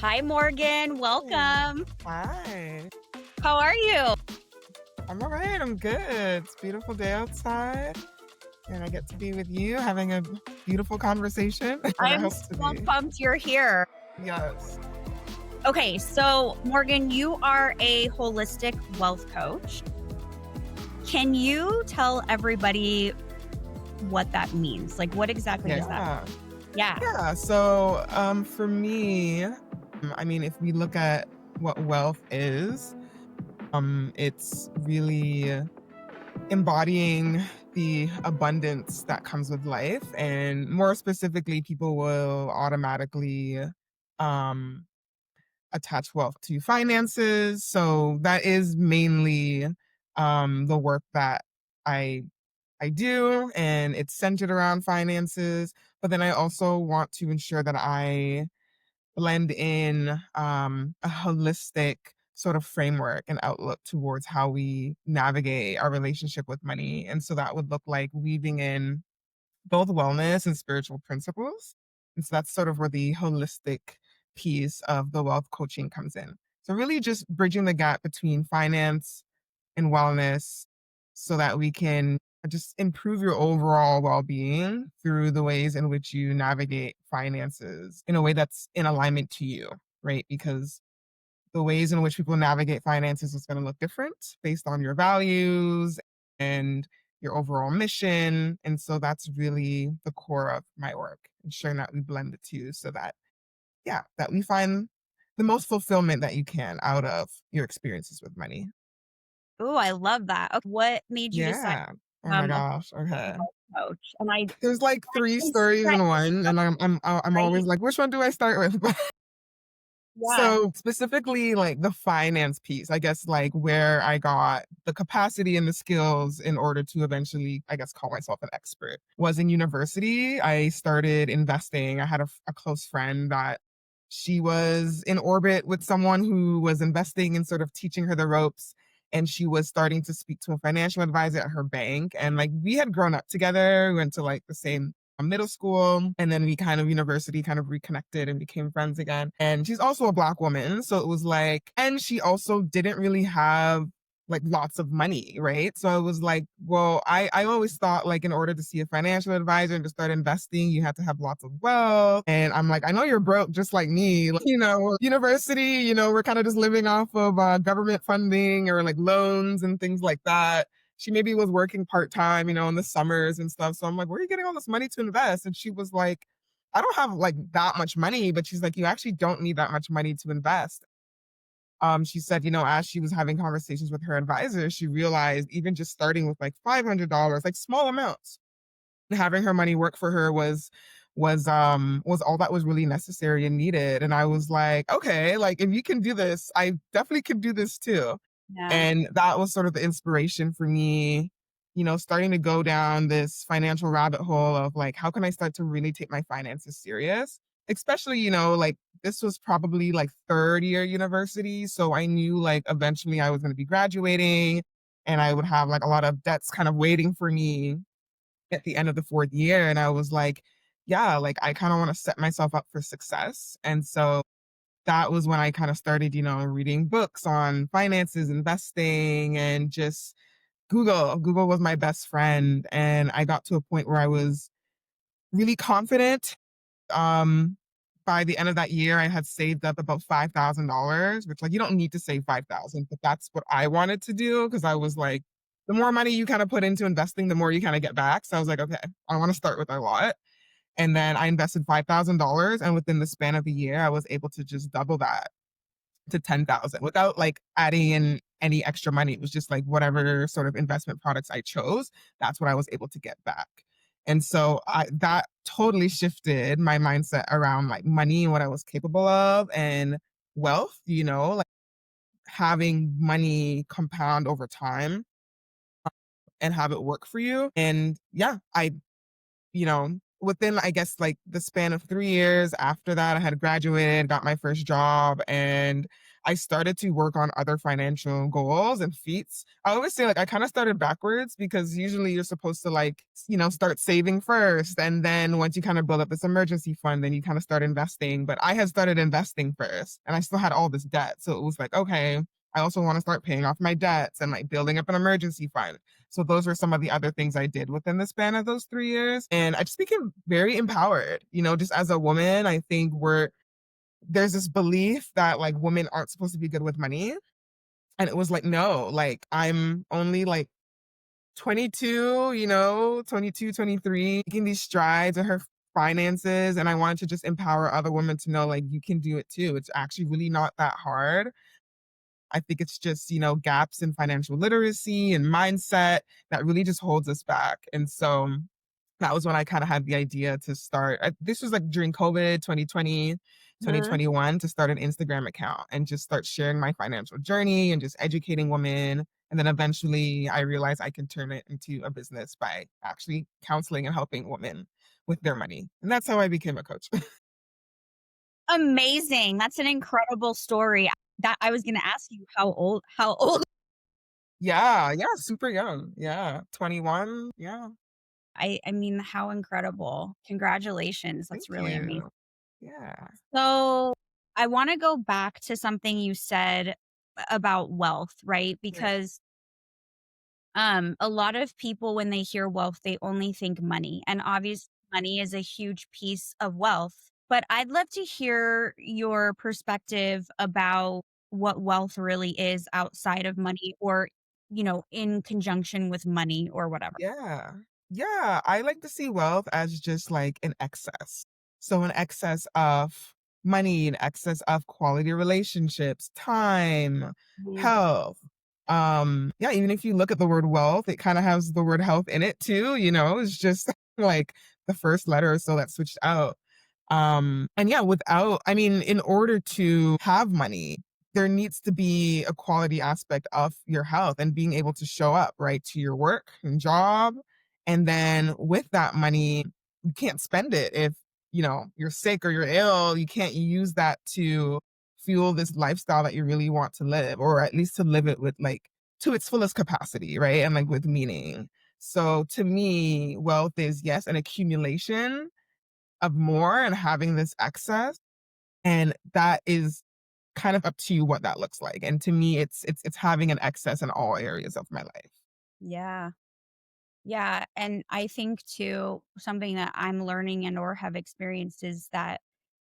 Hi, Morgan. Hey. Welcome. Hi. How are you? I'm all right. I'm good. It's a beautiful day outside, and I get to be with you having a beautiful conversation, or I I'm hope to so be. pumped you're here. Yes. Okay, so Morgan, you are a holistic wealth coach. Can you tell everybody what that means? Like, what exactly does that Yeah. mean? Yeah. Yeah. So, for me, I mean, if we look at what wealth is, it's really embodying the abundance that comes with life, and more specifically, people will automatically, um attach wealth to finances. So that is mainly the work that I I do, and it's centered around finances. But then I also want to ensure that I blend in a holistic sort of framework and outlook towards how we navigate our relationship with money. And so that would look like weaving in both wellness and spiritual principles. And so that's sort of where the holistic piece of the wealth coaching comes in. So really just bridging the gap between finance and wellness so that we can just improve your overall well-being through the ways in which you navigate finances in a way that's in alignment to you, right? Because the ways in which people navigate finances is going to look different based on your values and your overall mission. And so that's really the core of my work, ensuring that we blend the two so that, yeah, that we find the most fulfillment that you can out of your experiences with money. Oh, I love that. Okay, what made you decide Yeah. to Oh my become a gosh. Okay. wealth coach? And I There's like three can stories that in one, and I'm right? always like, which one do I start with? Yeah. So specifically like the finance piece, I guess like where I got the capacity and the skills in order to eventually, I guess, call myself an expert was in university. I started investing. I had a close friend that she was in orbit with someone who was investing and sort of teaching her the ropes. And she was starting to speak to a financial advisor at her bank. And like we had grown up together, we went to like the same middle school, and then we kind of university kind of reconnected and became friends again. And she's also a black woman, so it was like, and she also didn't really have like lots of money, right? So I was like, well, I always thought like in order to see a financial advisor and to start investing, you had to have lots of wealth. And I'm like, I know you're broke just like me. Like, university, we're kind of just living off of government funding or like loans and things like that. She maybe was working part time, in the summers and stuff. So I'm like, where are you getting all this money to invest? And she was like, I don't have like that much money, but she's like, you actually don't need that much money to invest. She said, as she was having conversations with her advisor, she realized even just starting with like $500, like small amounts, having her money work for her was all that was really necessary and needed. And I was like, okay, like if you can do this, I definitely can do this too. Yeah. And that was sort of the inspiration for me, starting to go down this financial rabbit hole of like, how can I start to really take my finances serious? Especially, like this was probably like third year university. So I knew like eventually I was going to be graduating and I would have like a lot of debts kind of waiting for me at the end of the fourth year. And I was like, yeah, like I kind of want to set myself up for success. And so that was when I kind of started, reading books on finances, investing, and just Google. Google was my best friend. And I got to a point where I was really confident. Um, by the end of that year, I had saved up about $5,000, which like you don't need to save 5,000, but that's what I wanted to do because I was like, the more money you kind of put into investing, the more you kind of get back. So I was like, okay, I want to start with a lot. And then I invested $5,000, and within the span of a year, I was able to just double that to 10,000 without like adding in any extra money. It was just like whatever sort of investment products I chose, that's what I was able to get back. And so that totally shifted my mindset around like money and what I was capable of and wealth, like having money compound over time and have it work for you. And yeah, within, I guess, like the span of 3 years after that, I had graduated, got my first job, and I started to work on other financial goals and feats. I always say like I kind of started backwards because usually you're supposed to like, start saving first. And then once you kind of build up this emergency fund, then you kind of start investing. But I had started investing first and I still had all this debt. So it was like, okay, I also want to start paying off my debts and like building up an emergency fund. So those were some of the other things I did within the span of those 3 years. And I just became very empowered, just as a woman. I think there's this belief that like women aren't supposed to be good with money. And it was like, no, like I'm only like 22, 22, 23, making these strides in her finances. And I wanted to just empower other women to know like you can do it too. It's actually really not that hard. I think it's just, gaps in financial literacy and mindset that really just holds us back. And so that was when I kind of had the idea to start. This was like during COVID 2020, Mhm. 2021, to start an Instagram account and just start sharing my financial journey and just educating women. And then eventually I realized I can turn it into a business by actually counseling and helping women with their money. And that's how I became a coach. Amazing. That's an incredible story. That I was gonna ask you how old Yeah, yeah, super young. Yeah, 21. Yeah, I mean, how incredible. Congratulations. thank That's really amazing. you. Yeah, So, I wanna go back to something you said about wealth, right? right. Because a lot of people, when they hear wealth, they only think money. And obviously, money is a huge piece of wealth. But I'd love to hear your perspective about what wealth really is outside of money or, in conjunction with money or whatever. Yeah. Yeah, I like to see wealth as just like an excess. So an excess of money, an excess of quality relationships, time, Mhm. health. Yeah, even if you look at the word wealth, it kind of has the word health in it too, it's just like the first letter or so that switched out. And yeah, in order to have money, there needs to be a quality aspect of your health and being able to show up, right, to your work and job. And then with that money, you can't spend it if, you're sick or you're ill. You can't use that to fuel this lifestyle that you really want to live, or at least to live it with like to its fullest capacity, right? And like with meaning. So to me, wealth is, yes, an accumulation of more and having this excess. And that is kind of up to you what that looks like. And to me, it's having an excess in all areas of my life. Yeah. Yeah. And I think too, something that I'm learning and or have experienced is that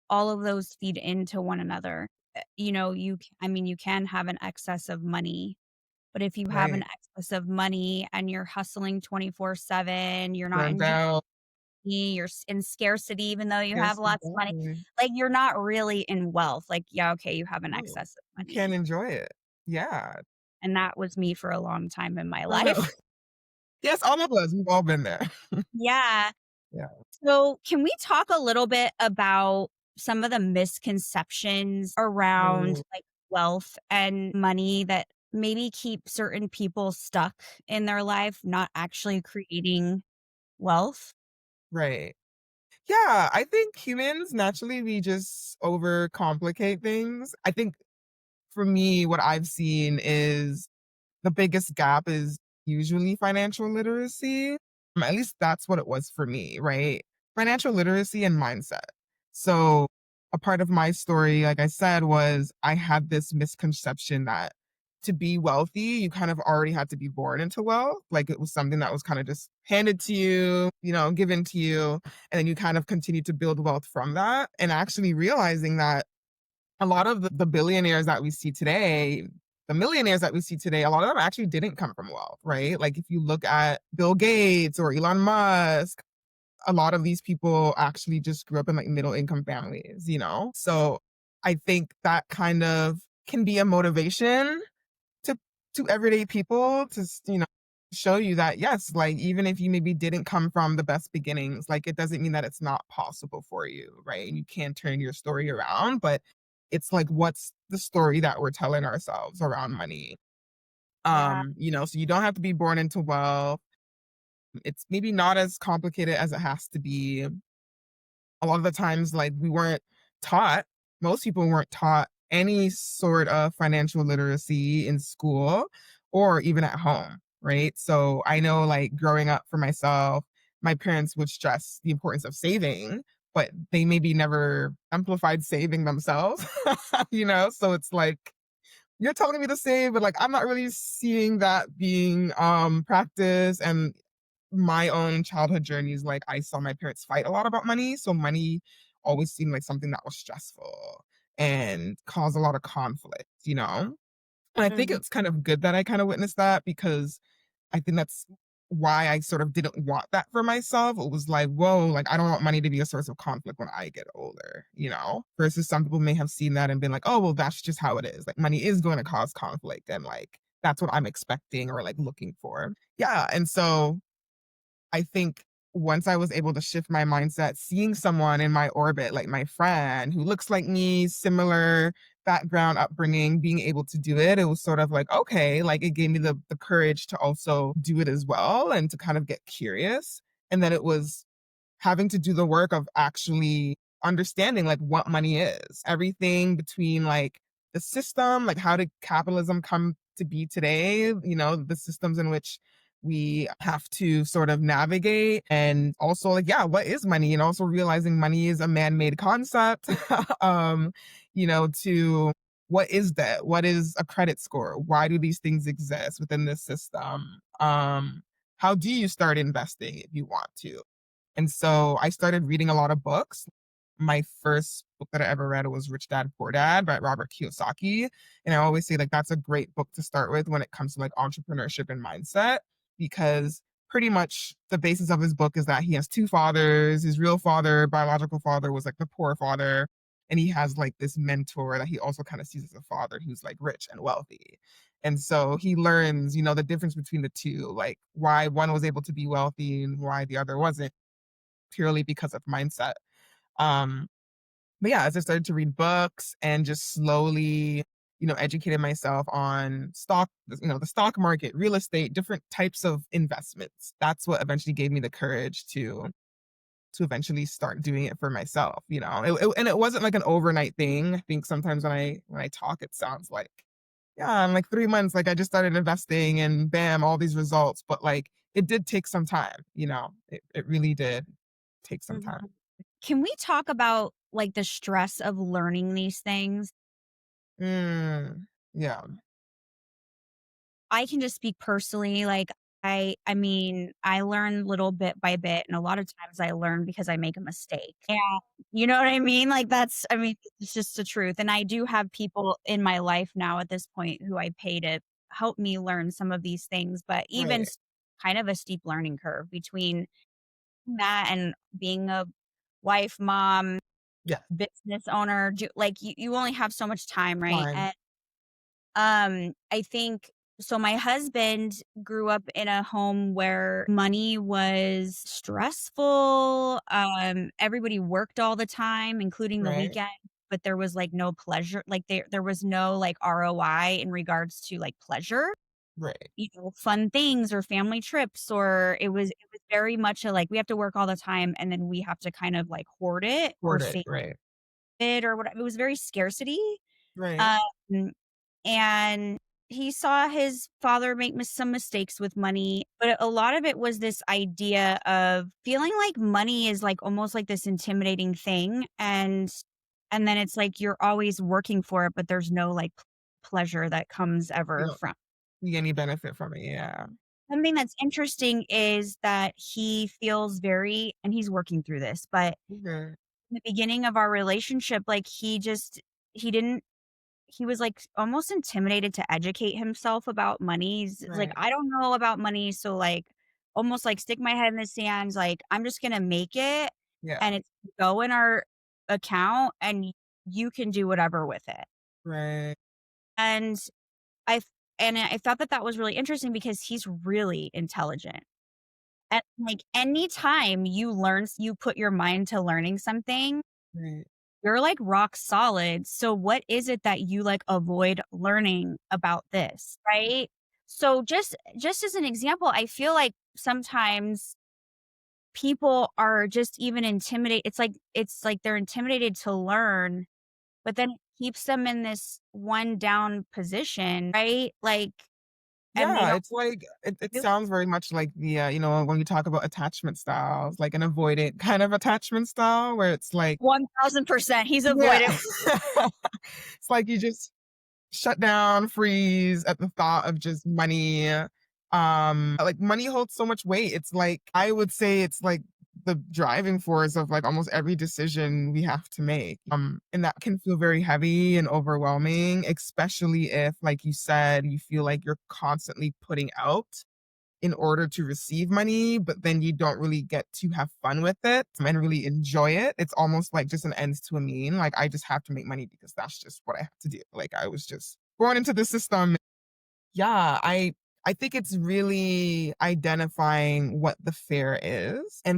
all of those feed into one another. I mean, you can have an excess of money, but if you have an Right. excess of money and you're hustling 24/7, you're not Burned enjoying, out. you're in scarcity even though you have Yes, lots of money, exactly. like, you're not really in wealth. Like, yeah, okay, you have an No, excess of you money, can't enjoy it. Yeah. and that was me for a long time in my I know. life. Yes, all of us. We've all been there. Yeah. Yeah. So, can we talk a little bit about some of the misconceptions around Oh, like wealth and money that maybe keep certain people stuck in their life, not actually creating wealth? right. Yeah, I think humans naturally we just overcomplicate things. I think for me, what I've seen is the biggest gap is usually financial literacy. At least that's what it was for me, right? Financial literacy and mindset. So, a part of my story, like I said, was I had this misconception that to be wealthy, you kind of already had to be born into wealth. Like it was something that was kind of just handed to you, given to you. And then you kind of continue to build wealth from that. And actually realizing that a lot of the billionaires that we see today, the millionaires that we see today, a lot of them actually didn't come from wealth, right? Like if you look at Bill Gates or Elon Musk, a lot of these people actually just grew up in like middle income families, So I think that kind of can be a motivation to everyday people to show you that yes, like even if you maybe didn't come from the best beginnings, like it doesn't mean that it's not possible for you, right? And you can turn your story around, but it's like what's the story that we're telling ourselves around money? Yeah. So you don't have to be born into wealth. It's maybe not as complicated as it has to be. A lot of the times like we weren't taught, most people weren't taught any sort of financial literacy in school or even at home, right? So I know like growing up for myself, my parents would stress the importance of saving, but they maybe never amplified saving themselves, you know? So it's like, you're telling me to save, but like I'm not really seeing that being practiced. And my own childhood journeys, like I saw my parents fight a lot about money. So money always seemed like something that was stressful and caused a lot of conflict, you know? And I think Mhm. it's kind of good that I kind of witnessed that because I think that's why I sort of didn't want that for myself. It was like, whoa, like I don't want money to be a source of conflict when I get older, you know? Versus some people may have seen that and been like, oh, well, that's just how it is. Like money is going to cause conflict and like that's what I'm expecting or like looking for. Yeah. And so I think once I was able to shift my mindset, seeing someone in my orbit, like my friend who looks like me, similar background, upbringing, being able to do it, it was sort of like, okay, like it gave me the courage to also do it as well and to kind of get curious. And then it was having to do the work of actually understanding like what money is. Everything between like the system, like how did capitalism come to be today, you know, the systems in which we have to sort of navigate and also like yeah, what is money and also realizing money is a man-made concept um you know to what is that, what is a credit score, why do these things exist within this system, how do you start investing if you want to. And so I started reading a lot of books. My first book that I ever read was Rich Dad Poor Dad by Robert Kiyosaki. And I always say like that's a great book to start with when it comes to like entrepreneurship and mindset, because pretty much the basis of his book is that he has two fathers. His real father, biological father, was like the poor father. And he has like this mentor that he also kind of sees as a father who's like rich and wealthy. And so he learns, you know, the difference between the two, like why one was able to be wealthy and why the other wasn't, purely because of mindset. Um, but yeah, as I started to read books and just slowly, you know, educated myself on stock, you know, the stock market, real estate, different types of investments. That's what eventually gave me the courage to eventually start doing it for myself, you know. And it wasn't like an overnight thing. I think sometimes when I talk, it sounds like, yeah, in like 3 months, like I just started investing and bam, all these results. But like it did take some time, you know. It really did take some time. Mhm. Can we talk about like the stress of learning these things? Mm, yeah, I can just speak personally, like, I mean, I learn little bit by bit, and a lot of times I learn because I make a mistake. Yeah. You know what I mean? Like, that's I mean, it's just the truth, and I do have people in my life now at this point who I pay to help me learn some of these things, but even right. s kind of a steep learning curve between that and being a wife, mom, Yeah, business owner, do like, you only have so much time, right? time, I think so my husband grew up in a home where money was stressful. Everybody worked all the time, including the right, weekend, but there was like no pleasure. Like there was no like ROI in regards to like pleasure, right. you know, fun things or family trips, or it was very much a like we have to work all the time and then we have to kind of like hoard it or Toward it, save right, it or whatever. It was very scarcity. right. Um, and he saw his father make some mistakes with money, but a lot of it was this idea of feeling like money is like almost like this intimidating thing, and then it's like you're always working for it, but there's no like pleasure that comes You ever don't from. see any benefit from it. Yeah. Something that's interesting is that he feels very and he's working through this, but Okay. in the beginning of our relationship, like he didn't he was, like, almost intimidated to educate himself about money. He's like, Right. "I don't know about money, so, like, almost, like, stick my head in the sand, like, I'm just gonna make it, Yeah. and it's go in our account, and you can do whatever with it." Right. And I I thought that that was really interesting because he's really intelligent. And, like, anytime you put your mind to learning something, Right. you're, like, rock solid, so what is it that you, like, avoid learning about this, right? So just as an example, I feel like sometimes people are just even intimidated. It's like they're intimidated to learn, but then it keeps them in this one down position, right? Like, and they Yeah, don't it's like it do sounds very much like the, when you talk about attachment styles, like an avoidant kind of attachment style where it's like 1000%. He's yeah. avoidant. It's like you just shut down, freeze at the thought of just money. Like money holds so much weight. It's like I would say it's like the driving force of like almost every decision we have to make. And that can feel very heavy and overwhelming, especially if, like you said, you feel like you're constantly putting out in order to receive money, but then you don't really get to have fun with it and really enjoy it. It's almost like just an ends to a mean. Like I just have to make money because that's just what I have to do. Like I was just born into the system. Yeah, I think it's really identifying what the fear is. And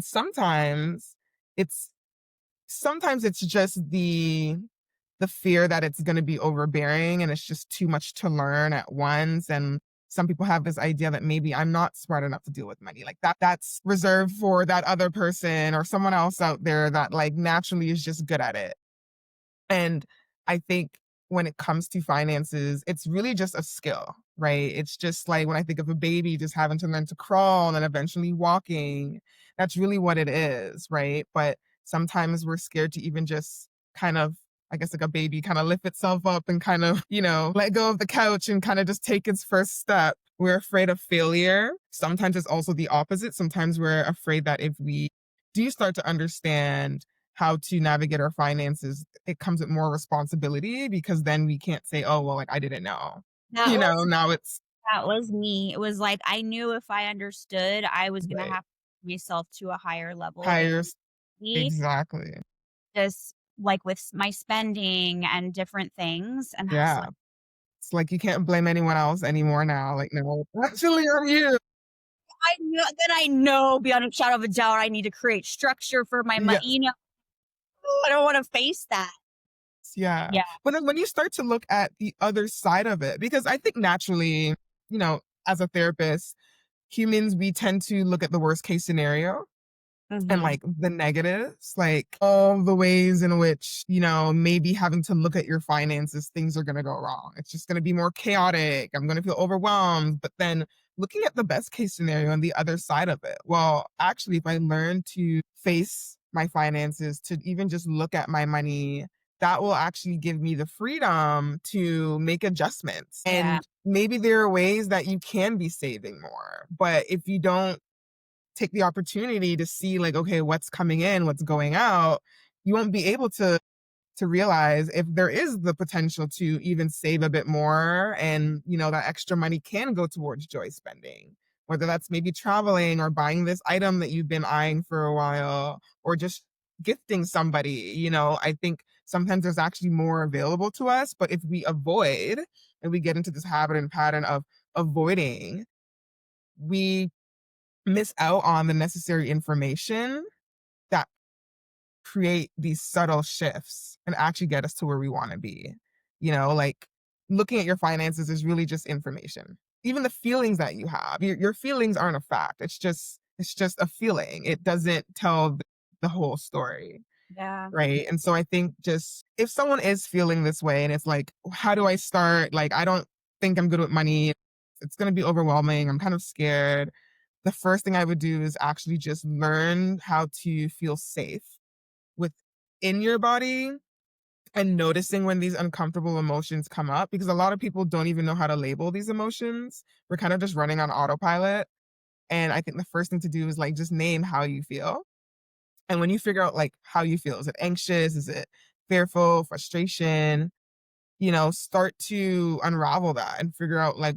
it's sometimes it's just the fear that it's going to be overbearing and it's just too much to learn at once. And some people have this idea that maybe I'm not smart enough to deal with money. Like that's reserved for that other person or someone else out there that like naturally is just good at it. And I think when it comes to finances, it's really just a skill, right? It's just like when I think of a baby just having to learn to crawl and then eventually walking, that's really what it is, right? But sometimes we're scared to even just kind of, I guess, like a baby kind of lift itself up and kind of, let go of the couch and kind of just take its first step. We're afraid of failure. Sometimes it's also the opposite. Sometimes we're afraid that if we do start to understand how to navigate our finances, it comes with more responsibility because then we can't say, "Oh, well, like I didn't know." That was Now it's that was me. It was like I knew if I understood, I was gonna right. have myself to a higher level of Higher me, exactly. just like with my spending and different things. And I was Yeah. like, It's like you can't blame anyone else anymore now. Like, no, it's actually on you. I know beyond a shadow of a doubt I need to create structure for my money. Yes. I don't want to face that. Yeah. Yeah. But then when you start to look at the other side of it, because I think naturally, as a therapist, humans, we tend to look at the worst case scenario and Hmm. like the negatives, like all the ways in which, maybe having to look at your finances, things are going to go wrong. It's just going to be more chaotic. I'm going to feel overwhelmed. But then looking at the best case scenario and the other side of it, well, actually, if I learn to face my finances, to even just look at my money, that will actually give me the freedom to make adjustments. Yeah. And maybe there are ways that you can be saving more. But if you don't take the opportunity to see like, okay, what's coming in, what's going out, you won't be able to realize if there is the potential to even save a bit more and that extra money can go towards joy spending, whether that's maybe traveling or buying this item that you've been eyeing for a while or just gifting somebody. I think sometimes there's actually more available to us, but if we avoid and we get into this habit and pattern of avoiding, we miss out on the necessary information that create these subtle shifts and actually get us to where we want to be. Like looking at your finances is really just information. Even the feelings that you have, your feelings aren't a fact. It's just a feeling. It doesn't tell the whole story. Yeah. Right. And so I think just if someone is feeling this way and it's like, how do I start? Like, I don't think I'm good with money. It's going to be overwhelming. I'm kind of scared. The first thing I would do is actually just learn how to feel safe within your body and noticing when these uncomfortable emotions come up because a lot of people don't even know how to label these emotions. We're kind of just running on autopilot. And I think the first thing to do is like just name how you feel. And when you figure out like how you feel, is it anxious? Is it fearful, frustration? Start to unravel that and figure out like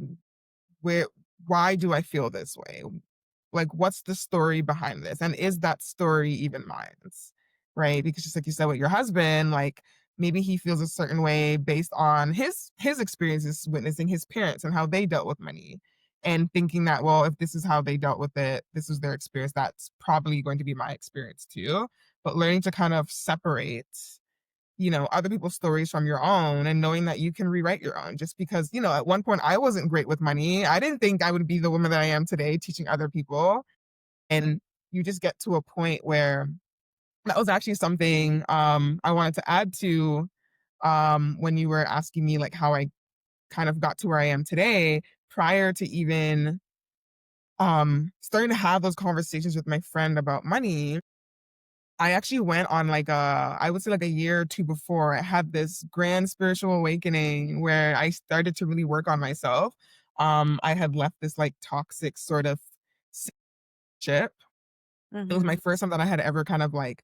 where why do I feel this way? Like what's the story behind this? And is that story even mine? Right? Because just like you said with your husband, like maybe he feels a certain way based on his experiences witnessing his parents and how they dealt with money. And thinking that, well, if this is how they dealt with it, this was their experience, that's probably going to be my experience too. But learning to kind of separate other people's stories from your own and knowing that you can rewrite your own just because, at one point I wasn't great with money. I didn't think I would be the woman that I am today teaching other people. And you just get to a point where that was actually something I wanted to add to when you were asking me like how I kind of got to where I am today, prior to even starting to have those conversations with my friend about money, I actually went on like I would say like a year or two before, I had this grand spiritual awakening where I started to really work on myself. I had left this like toxic sort of ship. It was my Mhm. first time that I had ever kind of like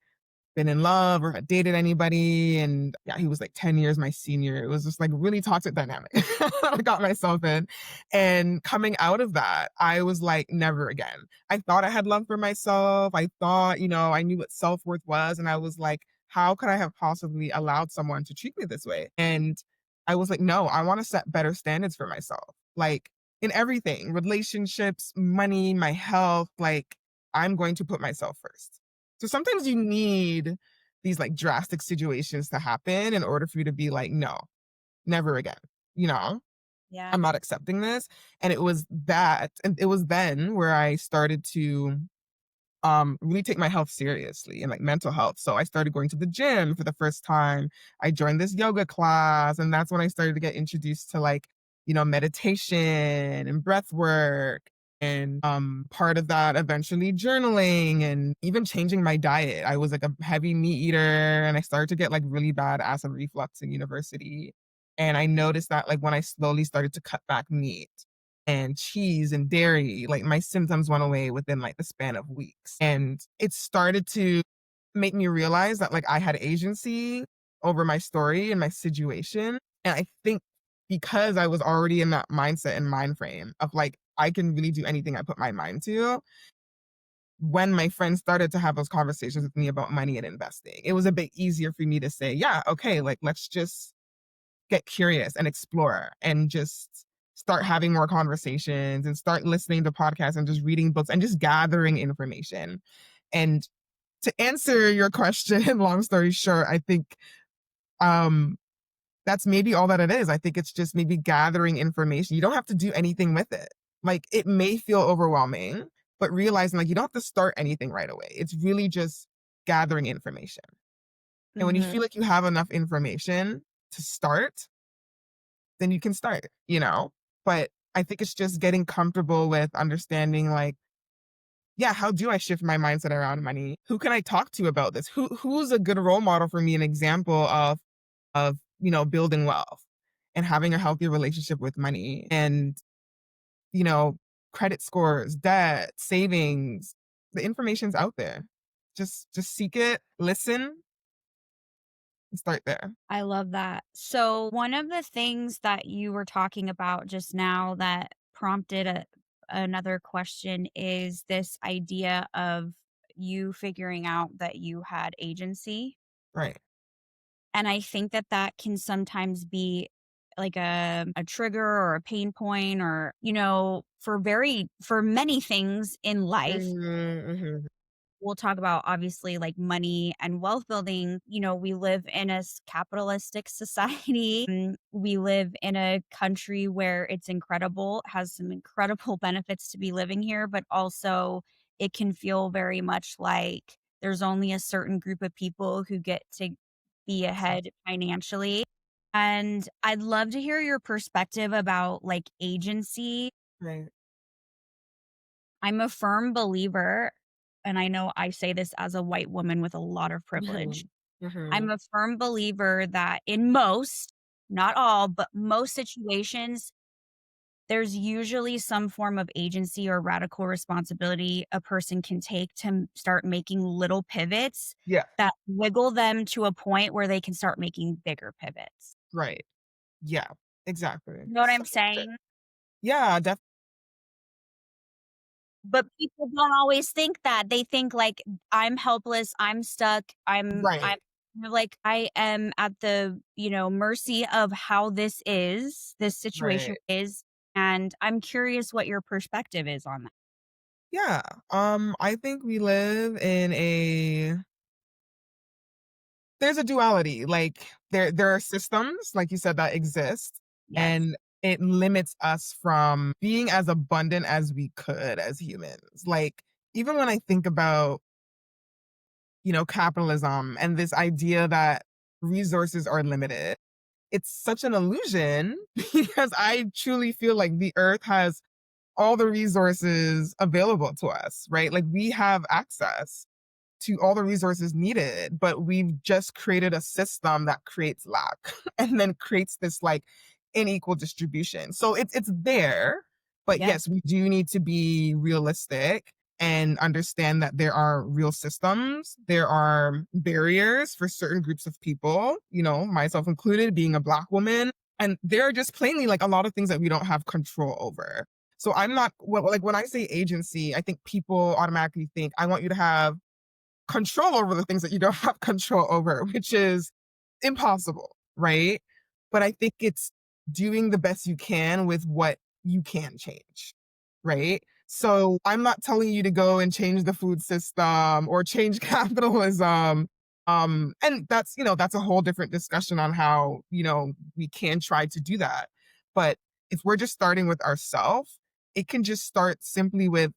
been in love or had dated anybody. And yeah, he was like 10 years my senior. It was just like really toxic dynamic I got myself in. And coming out of that, I was like, never again. I thought I had love for myself. I thought, I knew what self worth was. And I was like, how could I have possibly allowed someone to treat me this way? And I was like, no, I want to set better standards for myself. Like in everything, relationships, money, my health, like I'm going to put myself first. So sometimes you need these like drastic situations to happen in order for you to be like, no, never again. You know, Yeah. I'm not accepting this. And it was then where I started to really take my health seriously and like mental health. So I started going to the gym for the first time. I joined this yoga class, and that's when I started to get introduced to like, meditation and breath work. And part of that eventually journaling and even changing my diet. I was like a heavy meat eater, and I started to get like really bad acid reflux in university. And I noticed that like when I slowly started to cut back meat and cheese and dairy, like my symptoms went away within like the span of weeks. And it started to make me realize that like I had agency over my story and my situation. And I think because I was already in that mindset and mind frame of like, I can really do anything I put my mind to, when my friends started to have those conversations with me about money and investing, it was a bit easier for me to say, yeah, okay, like let's just get curious and explore and just start having more conversations and start listening to podcasts and just reading books and just gathering information. And to answer your question, long story short, I think um that's maybe all that it is. I think it's just maybe gathering information. You don't have to do anything with it. Like it may feel overwhelming, but realizing like you don't have to start anything right away. It's really just gathering information. And when you Mhm. feel like you have enough information to start, then you can start. But I think it's just getting comfortable with understanding like, yeah, how do I shift my mindset around money? Who can I talk to about this? Who's a good role model for me, an example of building wealth and having a healthy relationship with money and, you know, credit scores, debt, savings. The information's out there. Just seek it, listen, and start there. I love that. So, one of the things that you were talking about just now that prompted another question is this idea of you figuring out that you had agency. Right. And I think that that can sometimes be like a trigger or a pain point or, for many things in life. Mhm. We'll talk about obviously like money and wealth building. We live in a capitalistic society. We live in a country where it's incredible, has some incredible benefits to be living here, but also it can feel very much like there's only a certain group of people who get to be ahead financially. And I'd love to hear your perspective about like agency. Right. I'm a firm believer, and I know I say this as a white woman with a lot of privilege. Mhm. Mhm. I'm a firm believer that in most, not all, but most situations, there's usually some form of agency or radical responsibility a person can take to start making little pivots Yeah. that wiggle them to a point where they can start making bigger pivots. Right. Yeah. Exactly. You know what I'm saying? Yeah, But people don't always think that. They think like, "I'm helpless, I'm stuck, I'm" right. like, "I am at the, mercy of how this situation Right. is," and I'm curious what your perspective is on that. Yeah. I think we live in a there's a duality. Like there are systems, like you said, that exist, Yes. and it limits us from being as abundant as we could as humans. Like even when I think about, capitalism and this idea that resources are limited. It's such an illusion because I truly feel like the earth has all the resources available to us, right? Like we have access to all the resources needed, but we've just created a system that creates lack and then creates this like unequal distribution. So it's there, but Yeah. yes, we do need to be realistic and understand that there are real systems, there are barriers for certain groups of people, myself included, being a Black woman, and there are just plainly like a lot of things that we don't have control over. So I'm not like when I say agency, I think people automatically think I want you to have control over the things that you don't have control over, which is impossible, right? But I think it's doing the best you can with what you can change, right? So I'm not telling you to go and change the food system or change capitalism. And that's a whole different discussion on how, we can try to do that. But if we're just starting with ourselves, it can just start simply with,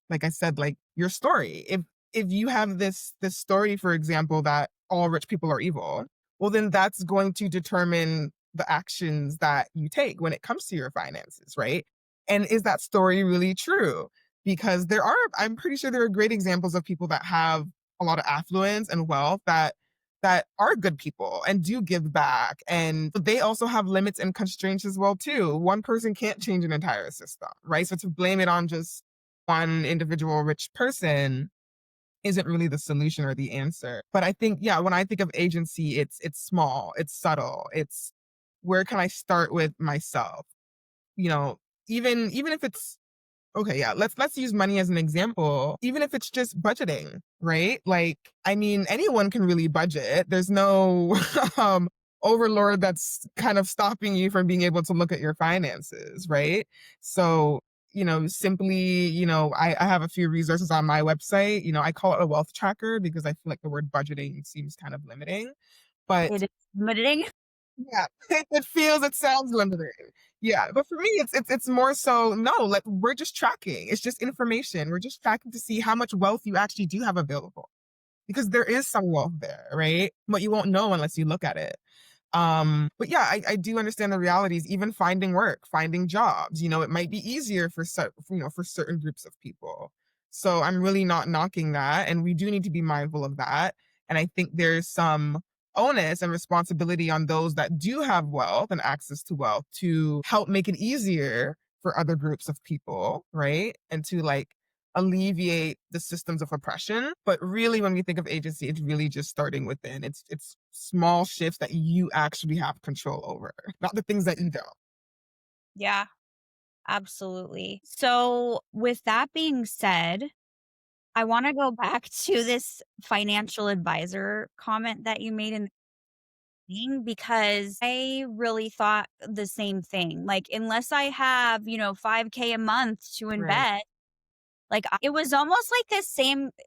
like I said, like your story. If you have this story, for example, that all rich people are evil, well, then that's going to determine the actions that you take when it comes to your finances, right? And is that story really true? Because I'm pretty sure there are great examples of people that have a lot of affluence and wealth that are good people and do give back. And they also have limits and constraints as well, too. One person can't change an entire system, right? So to blame it on just one individual rich person isn't really the solution or the answer. But I think, yeah, when I think of agency, it's small, it's subtle. It's where can I start with myself? You know, even if it's okay, yeah, let's use money as an example. Even if it's just budgeting, right? Like, I mean, anyone can really budget. There's no overlord that's kind of stopping you from being able to look at your finances, right? So, simply, I have a few resources on my website. I call it a wealth tracker because I feel like the word budgeting seems kind of limiting. But It is limiting. yeah, it sounds limiting. Yeah, but for me, it's more so no, like we're just tracking. It's just information. We're just tracking to see how much wealth you actually do have available because there is some wealth there, right? But you won't know unless you look at it. But yeah, I do understand the realities, even finding work, finding jobs, it might be easier for certain groups of people. So I'm really not knocking that. And we do need to be mindful of that. And I think there's some onus and responsibility on those that do have wealth and access to wealth to help make it easier for other groups of people, right? And to like alleviate the systems of oppression. But really, when we think of agency, it's really just starting within. It's small shifts that you actually have control over, not the things that you don't. Yeah, absolutely. So, with that being said, I want to go back to this financial advisor comment that you made in the beginning because I really thought the same thing. Like, unless I have, 5K a month to Right. invest, like, it was almost like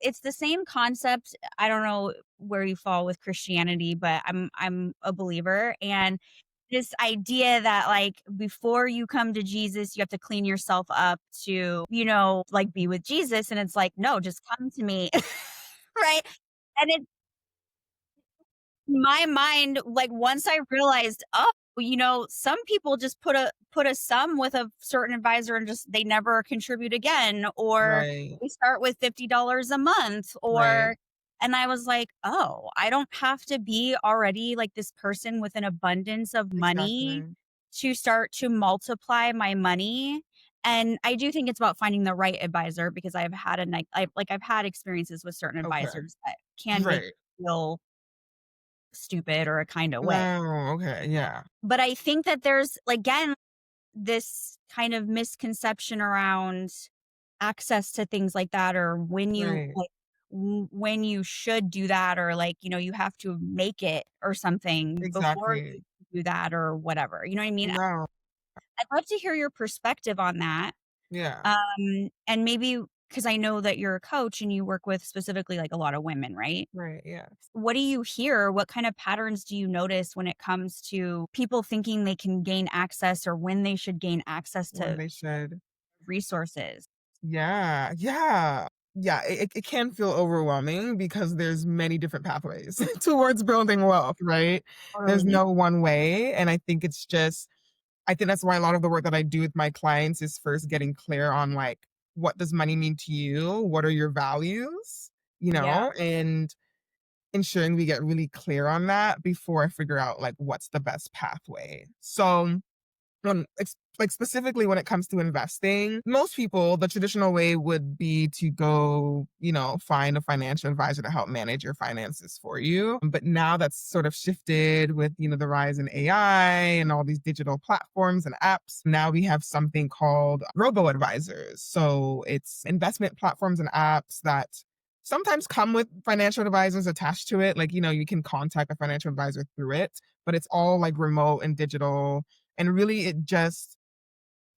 it's the same concept. I don't know where you fall with Christianity, but I'm a believer, and this idea that, like, before you come to Jesus, you have to clean yourself up to, like, be with Jesus, and it's like, "No, just come to me." Right? And it my mind, like, once I realized, oh, some people just put a sum with a certain advisor and just they never contribute again, or Right. they start with $50 a month, Right. and I was like, "Oh, I don't have to be already like this person with an abundance of money Exactly. to start to multiply my money." And I do think it's about finding the right advisor because I've had experiences with certain Okay. advisors that can make Right. you feel stupid or a kind of way. Oh, okay. Yeah. But I think that there's, again, this kind of misconception around access to things like that, or Right. when you should do that, or like, you have to make it or something before you Exactly. do that or whatever. You know what I mean? No. I'd love to hear your perspective on that. Yeah. And maybe because I know that you're a coach and you work with specifically like a lot of women, right? Right. Yeah. What do you hear? What kind of patterns do you notice when it comes to people thinking they can gain access or when they should gain access When to they should. resources? Yeah. Yeah. yeah, it can feel overwhelming because there's many different pathways towards building wealth, right? There's Totally. no one way. And I think it's just, I think that's why a lot of the work that I do with my clients is first getting clear on like, what does money mean to you? What are your values? Yeah. And ensuring we get really clear on that before I figure out like what's the best pathway. So like specifically when it comes to investing, most people, the traditional way would be to go, find a financial advisor to help manage your finances for you. But now that's sort of shifted with, the rise in AI and all these digital platforms and apps. Now we have something called robo advisors. So it's investment platforms and apps that sometimes come with financial advisors attached to it. Like, you can contact a financial advisor through it, but it's all like remote and digital, and really, it just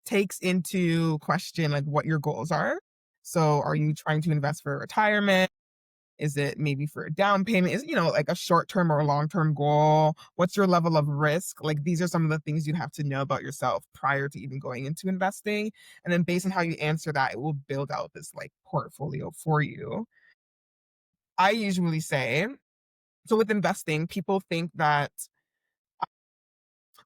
takes into question like what your goals are. So, are you trying to invest for retirement? Is it maybe for a down payment? Is, like a short term or a long term goal? What's your level of risk? Like, these are some of the things you have to know about yourself prior to even going into investing. And then, based on how you answer that, it will build out this like portfolio for you. I usually say, so with investing, people think that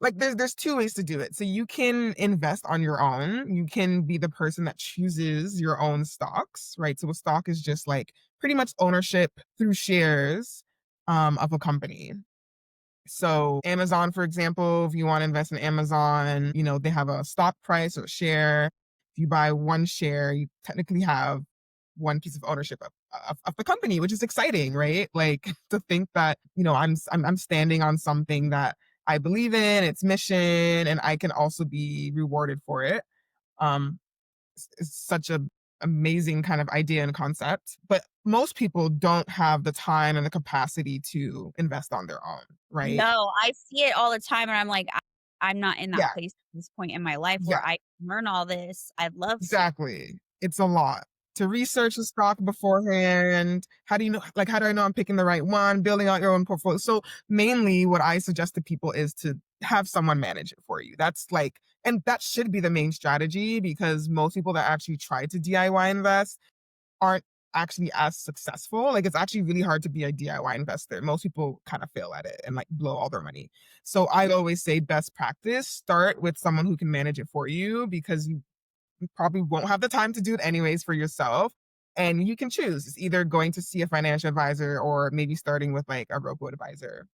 like there's two ways to do it. So you can invest on your own. You can be the person that chooses your own stocks, right? So a stock is just like pretty much ownership through shares of a company. So Amazon, for example, if you want to invest in Amazon, they have a stock price or a share. If you buy one share, you technically have one piece of ownership of the company, which is exciting, right? Like to think that, I'm standing on something that I believe in, its mission, and I can also be rewarded for it. Um, it's such a amazing kind of idea and concept, but most people don't have the time and the capacity to invest on their own, right? No, I see it all the time, and I'm like, I'm not in that Yeah, place at this point in my life where yeah, I can learn all this. I'd love to. exactly. It's a lot to research the stock beforehand. How do you know, like, how do I know I'm picking the right one? Building out your own portfolio. So mainly what I suggest to people is to have someone manage it for you. That's like, and that should be the main strategy because most people that actually try to DIY invest aren't actually as successful. Like it's actually really hard to be a DIY investor. Most people kind of fail at it and like blow all their money. So I always say best practice, start with someone who can manage it for you because you probably won't have the time to do it anyways for yourself. And you can choose. It's either going to see a financial advisor or maybe starting with like a robo advisor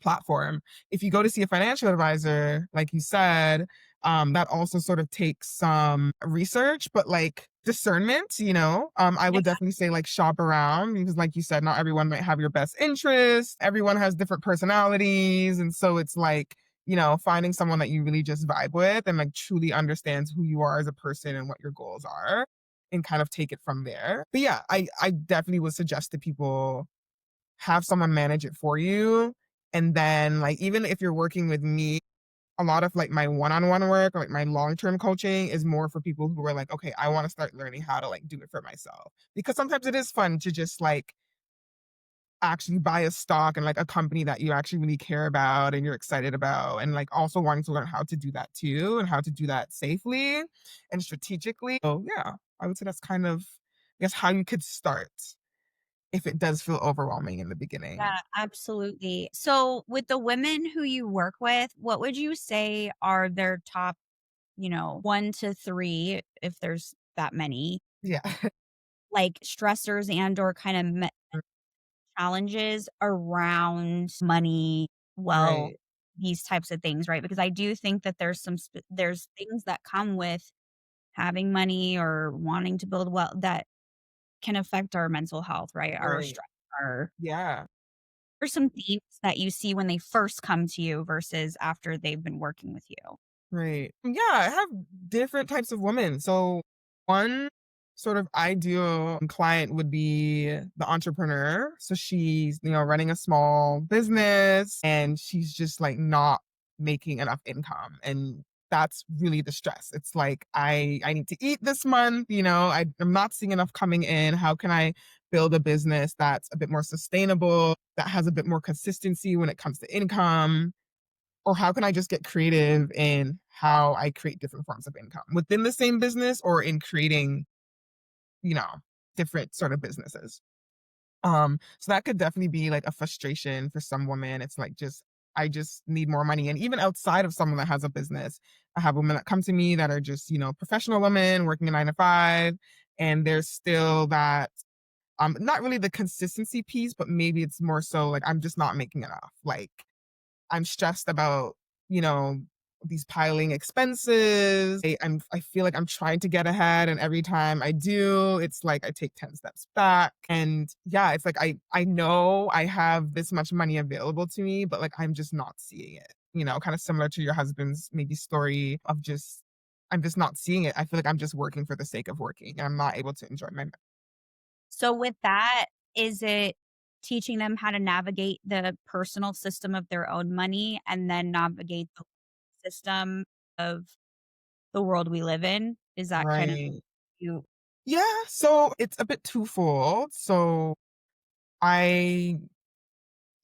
platform. If you go to see a financial advisor, like you said, that also sort of takes some research, but like discernment, I Yeah, would definitely say like shop around because like you said, not everyone might have your best interest. Everyone has different personalities. And so it's like, finding someone that you really just vibe with and like truly understands who you are as a person and what your goals are and kind of take it from there. But yeah, I definitely would suggest to people have someone manage it for you. And then, like, even if you're working with me, a lot of like my one-on-one work or like my long-term coaching is more for people who are like, okay, I want to start learning how to like do it for myself. Because sometimes it is fun to just like actually buy a stock and like a company that you actually really care about and you're excited about. And like also wanting to learn how to do that too and how to do that safely and strategically. So yeah, I would say that's kind of, I guess, how you could start if it does feel overwhelming in the beginning. yeah, absolutely. So, with the women who you work with, what would you say are their top, 1 to 3, if there's that many, Yeah. like, stressors and or kind of challenges around money, well, Right. these types of things, right? Because I do think that there's things that come with having money or wanting to build wealth that can affect our mental health, right? Our Right. stress, our Yeah. what are some themes that you see when they first come to you versus after they've been working with you? Right. Yeah, I have different types of women. So one sort of ideal client would be the entrepreneur. So she's, running a small business and she's just like not making enough income. And that's really the stress. It's like I need to eat this month, I'm not seeing enough coming in. How can I build a business that's a bit more sustainable, that has a bit more consistency when it comes to income? Or how can I just get creative in how I create different forms of income within the same business or in creating, you know, different sort of businesses. So that could definitely be like a frustration for some women. It's like just I just need more money. And even outside of someone that has a business, I have women that come to me that are just, professional women working a 9 to 5. And there's still that not really the consistency piece, but maybe it's more so like I'm just not making enough. Like I'm stressed about, you know, these piling expenses. I feel like I'm trying to get ahead, and every time I do, it's like I take 10 steps back. And yeah, it's like I know I have this much money available to me, but like I'm just not seeing it. Kind of similar to your husband's maybe story of just I'm just not seeing it. I feel like I'm just working for the sake of working, and I'm not able to enjoy my. So with that, is it teaching them how to navigate the personal system of their own money and then navigate the system of the world we live in? Is that kind of Right. you? Yeah, so it's a bit twofold. So I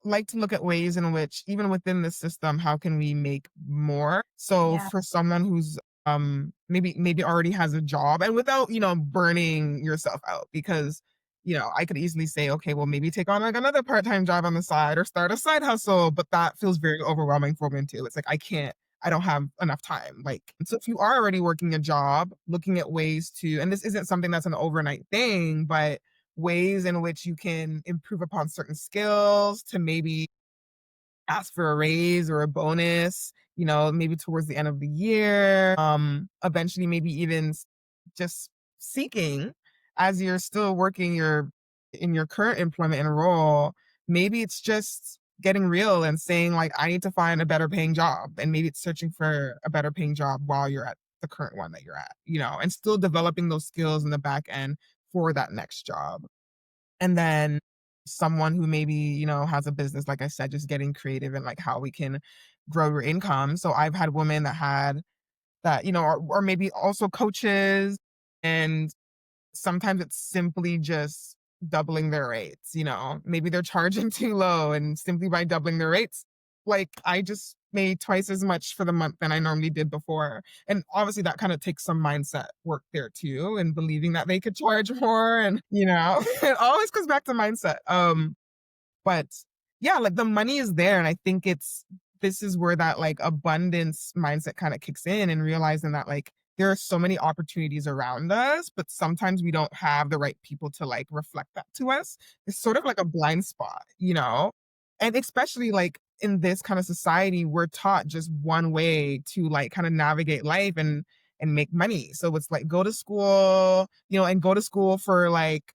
like to look at ways in which even within the system, how can we make more? So Yeah. for someone who's maybe already has a job and without, burning yourself out because I could easily say, okay, well maybe take on like another part-time job on the side or start a side hustle, but that feels very overwhelming for women too. It's like I don't have enough time. Like, so if you are already working a job, looking at ways to, and this isn't something that's an overnight thing, but ways in which you can improve upon certain skills to maybe ask for a raise or a bonus, maybe towards the end of the year. Eventually, maybe even just seeking as you're still working in your current employment and role. Maybe it's just getting real and saying like, I need to find a better paying job, and maybe it's searching for a better paying job while you're at the current one that you're at, and still developing those skills in the back end for that next job. And then someone who maybe, has a business, like I said, just getting creative and like how we can grow your income. So I've had women that had that, or maybe also coaches. And sometimes it's simply just doubling their rates, maybe they're charging too low, and simply by doubling their rates, like I just made twice as much for the month than I normally did before. And obviously that kind of takes some mindset work there too, and believing that they could charge more, and it always comes back to mindset. But yeah, like the money is there. And I think this is where that like abundance mindset kind of kicks in, and realizing that like there are so many opportunities around us, but sometimes we don't have the right people to like reflect that to us. It's sort of like a blind spot. And especially like in this kind of society, we're taught just one way to like kind of navigate life and make money. So it's like go to school, and go to school for like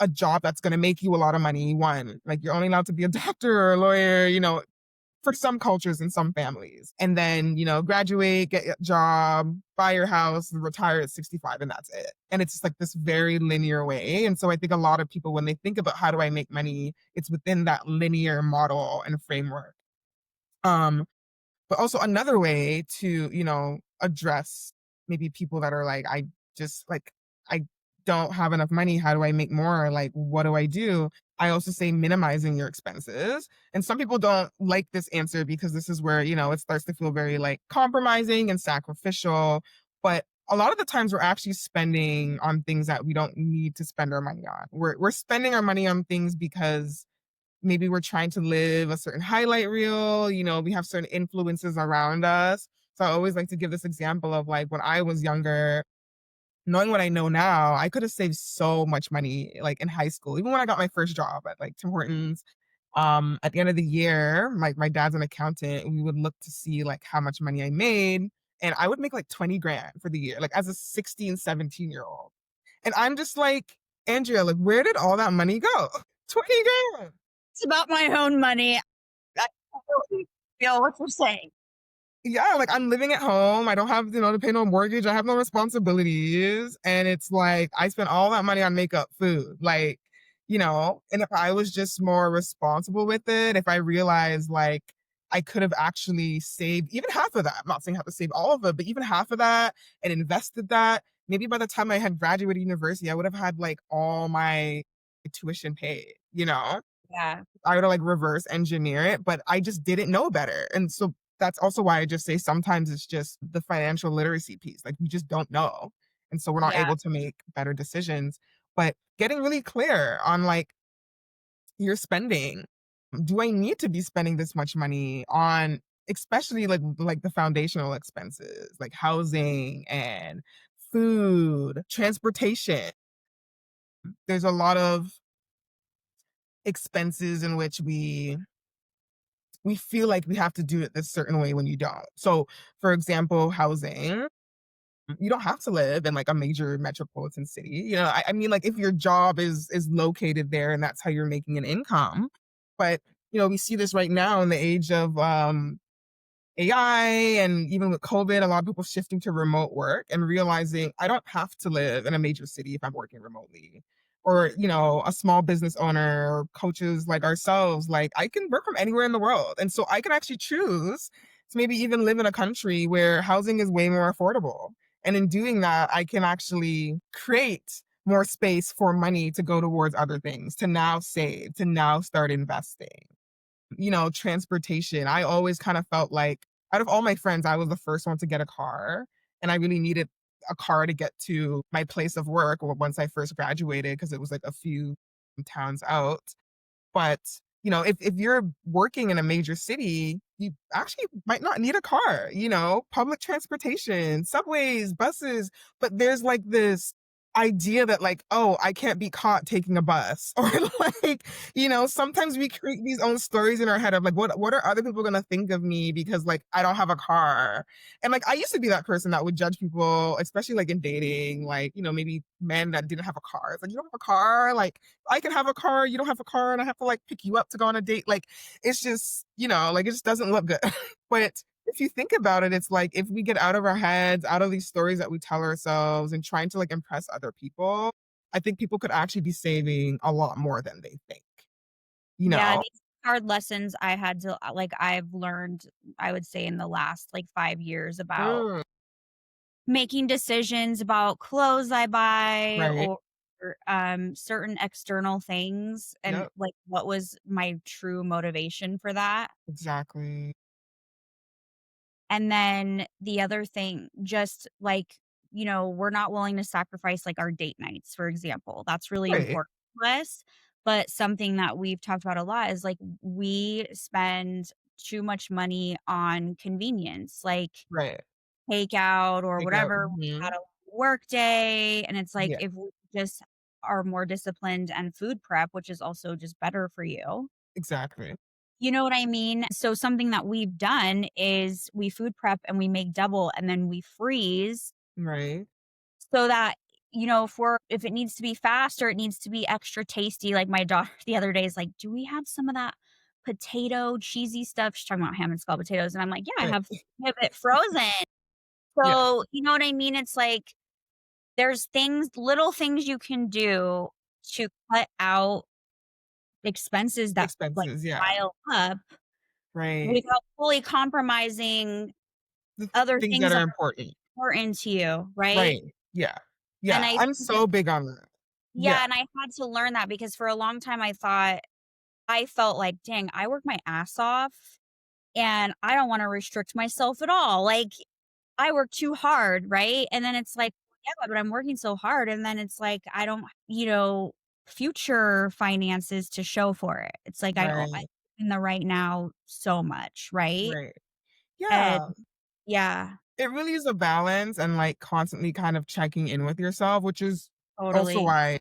a job that's going to make you a lot of money. One, like you're only allowed to be a doctor or a lawyer, for some cultures and some families. And then, graduate, get a job, buy your house, retire at 65, and that's it. And it's just like this very linear way. And so I think a lot of people, when they think about how do I make money, it's within that linear model and framework. Um, but also another way to, address maybe people that are like, I don't have enough money. How do I make more? Like, what do I do? I also say minimizing your expenses. And some people don't like this answer because this is where, it starts to feel very like compromising and sacrificial. But a lot of the times we're actually spending on things that we don't need to spend our money on. We're spending our money on things because maybe we're trying to live a certain highlight reel, we have certain influences around us. So I always like to give this example of like when I was younger, knowing what I know now, I could have saved so much money like in high school. Even when I got my first job at like Tim Hortons, at the end of the year, my dad's an accountant. We would look to see like how much money I made. And I would make like 20 grand for the year, like as a 16, 17-year-old. And I'm just like, Andrea, like, where did all that money go? 20 grand. It's about my own money. I totally feel what you're saying. Yeah, like I'm living at home. I don't have, to pay no mortgage. I have no responsibilities. And it's like I spent all that money on makeup, food. Like, and if I was just more responsible with it, if I realized like I could have actually saved even half of that. I'm not saying I have to save all of it, but even half of that and invested that, maybe by the time I had graduated university, I would have had like all my tuition paid. Yeah. I would like reverse engineer it, but I just didn't know better. And so that's also why I just say sometimes it's just the financial literacy piece. Like we just don't know. And so we're not Yeah. able to make better decisions. but getting really clear on like your spending. Do I need to be spending this much money on especially like the foundational expenses, like housing and food, transportation? There's a lot of expenses in which we feel like we have to do it this certain way when you don't. So, for example, housing, you don't have to live in like a major metropolitan city. I mean, like if your job is located there and that's how you're making an income. But we see this right now in the age of AI, and even with COVID, a lot of people shifting to remote work and realizing I don't have to live in a major city if I'm working remotely. Or, a small business owner or coaches like ourselves, like I can work from anywhere in the world. And so I can actually choose to maybe even live in a country where housing is way more affordable. And in doing that, I can actually create more space for money to go towards other things, to now save, to now start investing. Transportation. I always kind of felt like out of all my friends, I was the first one to get a car, and I really needed a car to get to my place of work once I first graduated because it was like a few towns out. But, if you're working in a major city, you actually might not need a car, public transportation, subways, buses. But there's like this idea that like, oh, I can't be caught taking a bus or like, sometimes we create these own stories in our head of like, what are other people going to think of me because like I don't have a car. And like I used to be that person that would judge people, especially like in dating, like, maybe men that didn't have a car. It's like, you don't have a car, like I can have a car, you don't have a car, and I have to like pick you up to go on a date. Like, it's just, like it just doesn't look good. But if you think about it, it's like if we get out of our heads, out of these stories that we tell ourselves and trying to like impress other people, I think people could actually be saving a lot more than they think, you Yeah, know? these hard lessons I had to like, I've learned, I would say, in the last, like, 5 years about Mm, making decisions about clothes I buy right. or, certain external things and, Yep. like, what was my true motivation for that. Exactly. And then the other thing, just, like, we're not willing to sacrifice, like, our date nights, for example. That's really Right. important to us, but something that we've talked about a lot is, like, we spend too much money on convenience, like Right. takeout or Take out. whatever. We had a work day, and it's like, Yeah. if we just are more disciplined and food prep, which is also just better for you. Exactly. You know what I mean? So something that we've done is we food prep and we make double and then we freeze Right. so that, if it needs to be fast or it needs to be extra tasty, like my daughter the other day is like, "Do we have some of that potato cheesy stuff?" She's talking about ham and scalloped potatoes, and I'm like, "Yeah, Right. I have it frozen." Yeah. So, you know what I mean? It's like there's little things you can do to cut out expenses that, like, Expenses. Yeah. pile up Right. without fully compromising The other things things that that are are important. important to you, right? Right. Yeah. And Yeah. I I'm think that so big on that. yeah, Yeah. and I had to learn that because for a long time I felt like, "Dang, I work my ass off, and I don't wanna restrict myself at all." Like, I work too hard, right? And then it's like, "Yeah, but I'm working so hard," and then it's like, I don't, future finances to show for it. It's like I Right. in the right now so much, right? Right. And Yeah. yeah, It really is a balance and like constantly kind of checking in with yourself, which is also totally. why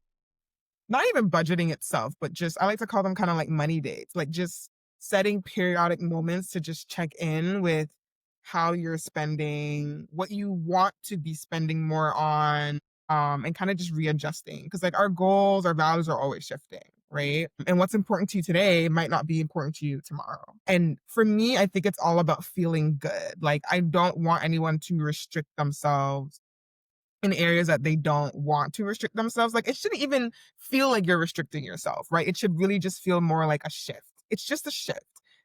not even budgeting itself, but just I like to call them kind of like money dates, like just setting periodic moments to just check in with how you're spending, what you want to be spending more on, and kind of just readjusting. Because like our goals, our values are always shifting, right? And what's important to you today might not be important to you tomorrow. And for me, I think it's all about feeling good. Like I don't want anyone to restrict themselves in areas that they don't want to restrict themselves. Like it shouldn't even feel like you're restricting yourself, right? It should really just feel more like a shift. It's just a shift.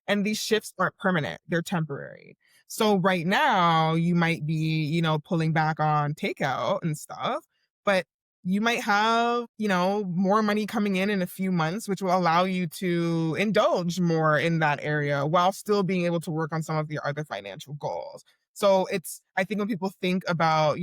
And these shifts aren't permanent, they're temporary. So right now you might be, pulling back on takeout and stuff, but you might have, more money coming in a few months, which will allow you to indulge more in that area while still being able to work on some of your other financial goals. So I think when people think about,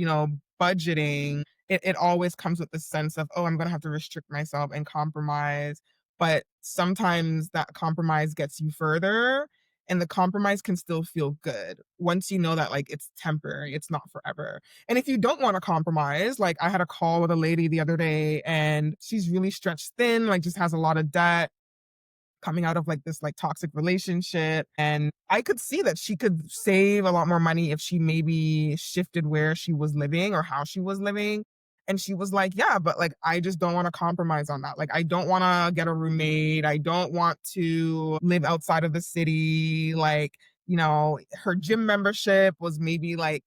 budgeting, it always comes with the sense of, oh, I'm gonna have to restrict myself and compromise. But sometimes that compromise gets you further, and the compromise can still feel good once you know that like it's temporary, it's not forever. And if you don't want to compromise, like I had a call with a lady the other day and she's really stretched thin, like just has a lot of debt coming out of like this like toxic relationship, and I could see that she could save a lot more money if she maybe shifted where she was living or how she was living. And she was like, yeah, but like I just don't want to compromise on that. Like I don't want to get a roommate, I don't want to live outside of the city. Like, her gym membership was maybe like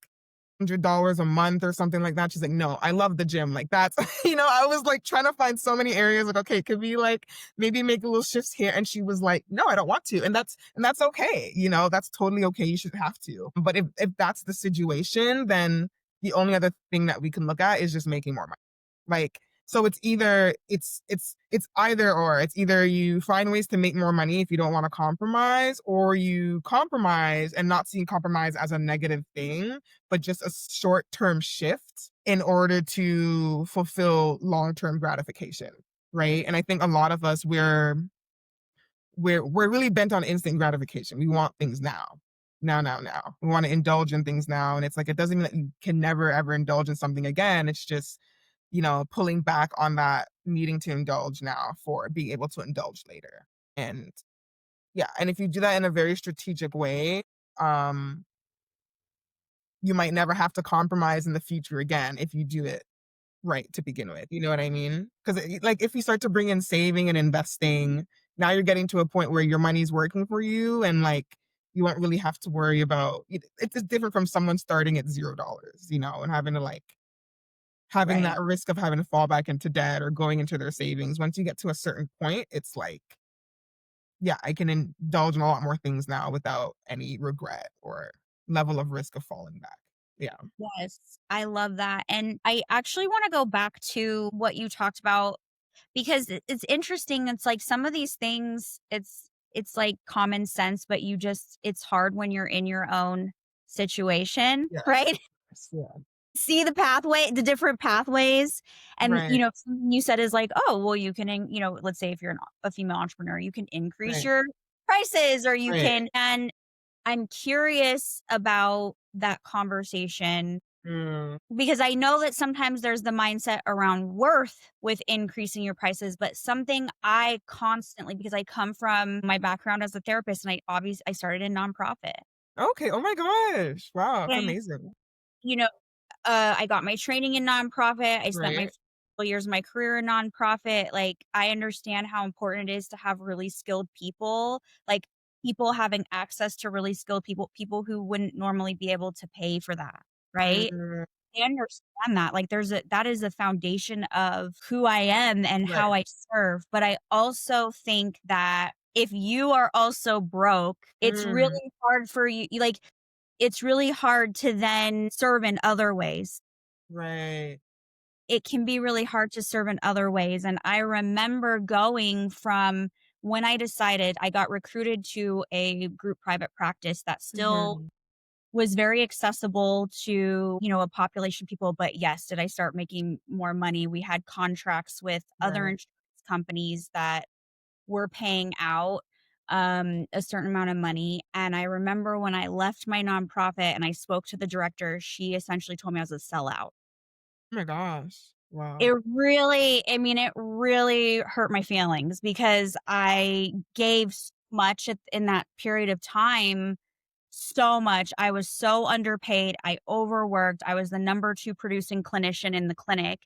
$100 a month or something like that. She's like, no, I love the gym. Like that's, I was like trying to find so many areas like, okay, could we like maybe make a little shifts here? And she was like, no, I don't want to. And that's okay. That's totally okay. You should have to. But if that's the situation, then the only other thing that we can look at is just making more money. Like, so it's either or. It's either you find ways to make more money if you don't want to compromise, or you compromise and not seeing compromise as a negative thing, but just a short-term shift in order to fulfill long-term gratification, right? And I think a lot of us we're really bent on instant gratification. We want things now. Now, now, now. We want to indulge in things now. And it's like it doesn't mean that you can never ever indulge in something again. It's just, pulling back on that needing to indulge now for being able to indulge later. And yeah, and if you do that in a very strategic way, um, you might never have to compromise in the future again if you do it right to begin with. You know what I mean? Because like if you start to bring in saving and investing, now you're getting to a point where your money's working for you, and like you won't really have to worry about it. It's different from someone starting at $0, and having to like having Right. that risk of having to fall back into debt or going into their savings. Once you get to a certain point, it's like, yeah, I can indulge in a lot more things now without any regret or level of risk of falling back. Yeah. Yes, I love that. And I actually want to go back to what you talked about because it's interesting. It's like some of these things, it's like common sense, but it's hard when you're in your own situation, Yeah. right? Yeah. See the different pathways. And, Right. something you said is like, oh, well, you can, let's say if you're a female entrepreneur, you can increase Right. your prices or you Right. can, and I'm curious about that conversation Mm. because I know that sometimes there's the mindset around worth with increasing your prices, but something I constantly, because I come from my background as a therapist and I started in nonprofit. Okay. Oh my gosh. Wow. That's And, amazing. you know, I got my training in nonprofit. I spent my Right. first couple years of my career in nonprofit. Like, I understand how important it is to have really skilled people, like people having access to really skilled people who wouldn't normally be able to pay for that, right? Mm. I understand that. Like, that is a foundation of who I am and Right. how I serve. But I also think that if you are also broke, it's Mm. really hard for you. Like, it's really hard to then serve in other ways. Right. It can be really hard to serve in other ways, and I remember going from when I decided I got recruited to a group private practice that still Mhm. was very accessible to, a population of people, but yes, did I start making more money? We had contracts with other Right. insurance companies that were paying out, a certain amount of money, and I remember when I left my nonprofit and I spoke to the director, she essentially told me I was a sellout. Oh my gosh. Wow. It really hurt my feelings because I gave so much in that period of time, so much. I was so underpaid. I overworked. I was the number 2 producing clinician in the clinic.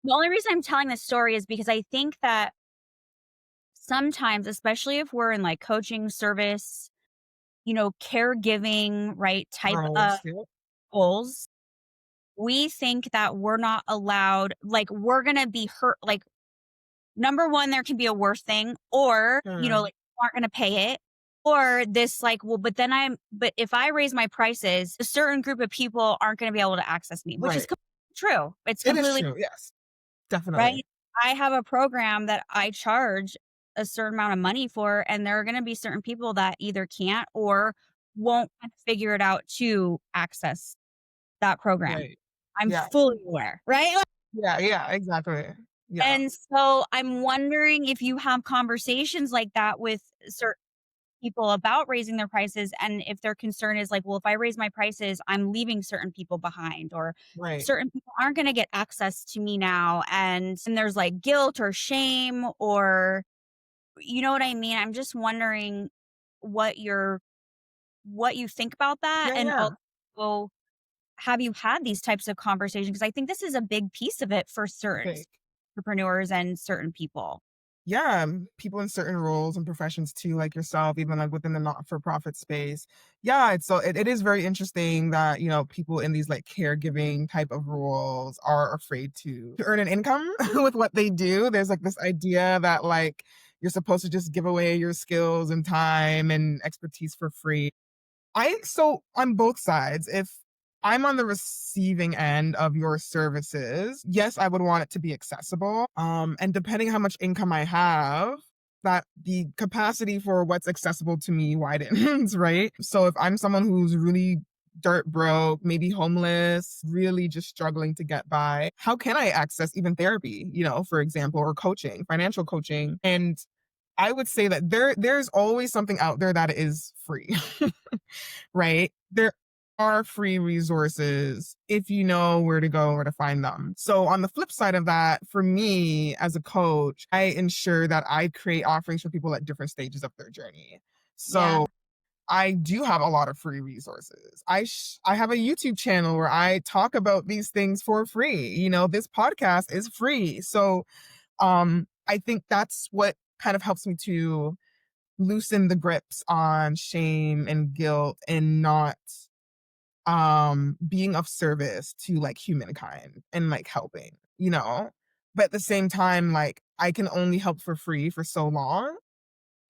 The only reason I'm telling this story is because I think that sometimes, especially if we're in like coaching service, caregiving, right, type of Gross. Yep. goals, we think that we're not allowed, like, we're gonna be hurt. Like, number 1, there can be a worse thing, or, Mm. like, you aren't gonna pay it, or this, like, well, but if I raise my prices, a certain group of people aren't gonna be able to access me, which is Right. completely true. It's It is completely true. Yes. Definitely. right. I have a program that I charge a certain amount of money for, and there are gonna be certain people that either can't or won't kinda figure it out to access that program. Right. I'm Yeah. fully aware, right? Yeah, yeah, exactly. Yeah, And so I'm wondering if you have conversations like that with certain people about raising their prices, and if their concern is like, well, if I raise my prices, I'm leaving certain people behind, or right. certain people aren't going to get access to me now. And there's like guilt or shame, or you know what I mean? I'm just wondering what your what you think about that, Yeah, and yeah. also have you had these types of conversations? Because I think this is a big piece of it for certain Right. entrepreneurs and certain people. Yeah, people in certain roles and professions too, like yourself, even like within the not-for-profit space. Yeah, it is very interesting that, people in these like caregiving type of roles are afraid to earn an income with what they do. There's like this idea that like you're supposed to just give away your skills and time and expertise for free. So on both sides, if I'm on the receiving end of your services, yes, I would want it to be accessible. And depending how much income I have, that the capacity for what's accessible to me widens, right? So if I'm someone who's really dirt broke, maybe homeless, really just struggling to get by, how can I access even therapy, for example, or coaching, financial coaching? And I would say that there's always something out there that is free. Right? There are free resources if you know where to go or to find them. So on the flip side of that, for me as a coach, I ensure that I create offerings for people at different stages of their journey. Yeah. So I do have a lot of free resources. I have a YouTube channel where I talk about these things for free. This podcast is free. So I think that's what kind of helps me to loosen the grips on shame and guilt and not being of service to like humankind and like helping. But at the same time, like I can only help for free for so long.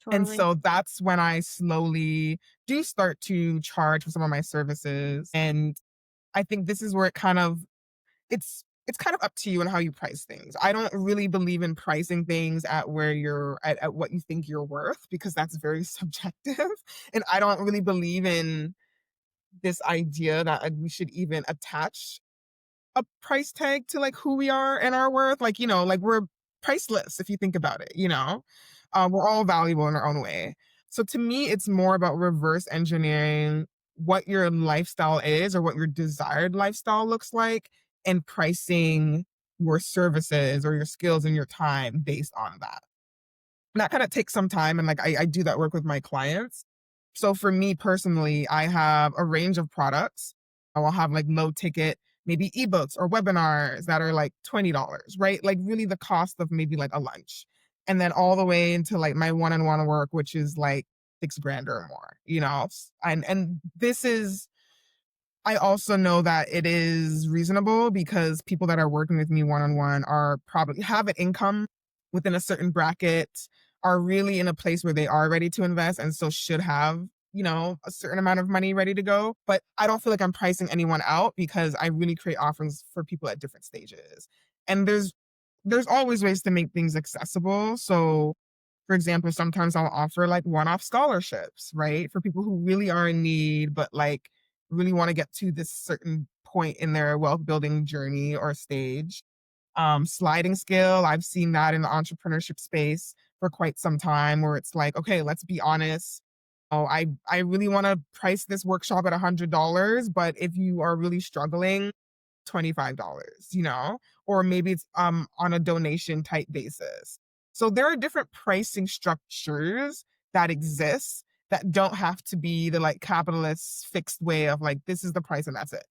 And Totally. so that's when I slowly do start to charge for some of my services. And I think this is where it's kind of up to you and how you price things. I don't really believe in pricing things at where at what you think you're worth, because that's very subjective. And I don't really believe in this idea that we should even attach a price tag to like who we are and our worth. Like, like we're priceless if you think about it. We're all valuable in our own way. So to me, it's more about reverse engineering what your lifestyle is or what your desired lifestyle looks like, and pricing your services or your skills and your time based on that. And that kind of takes some time. And like I do that work with my clients. So for me personally, I have a range of products. I will have like low ticket, maybe ebooks or webinars that are like $20, right? Like really the cost of maybe like a lunch. And then all the way into like my one-on-one work, which is like 6 grand or more. And this is, I also know that it is reasonable because people that are working with me one on one are probably have an income within a certain bracket, are really in a place where they are ready to invest, and so should have, a certain amount of money ready to go. But I don't feel like I'm pricing anyone out because I really create offerings for people at different stages. And there's always ways to make things accessible. So for example, sometimes I'll offer like one-off scholarships, right? For people who really are in need, but like really want to get to this certain point in their wealth building journey or stage. Sliding scale, I've seen that in the entrepreneurship space for quite some time, where it's like, okay, let's be honest. Oh, I really want to price this workshop at $100, but if you are really struggling, $25, or maybe it's on a donation type basis. So there are different pricing structures that exist that don't have to be the like capitalist fixed way of like this is the price and that's it.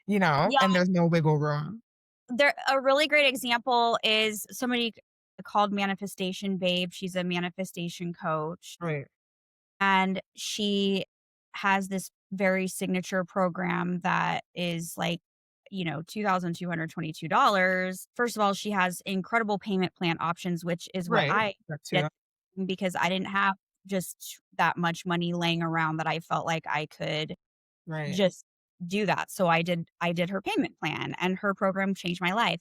Yeah, And there's no wiggle room. there a really great example is somebody called Manifestation Babe. She's a manifestation coach, Right. and she has this very signature program that is like, $2,222. First of all, she has incredible payment plan options, which is what Right. I That did, too. because I didn't have just that much money laying around that I felt like I could Right. just do that. So I did her payment plan, and her program changed my life.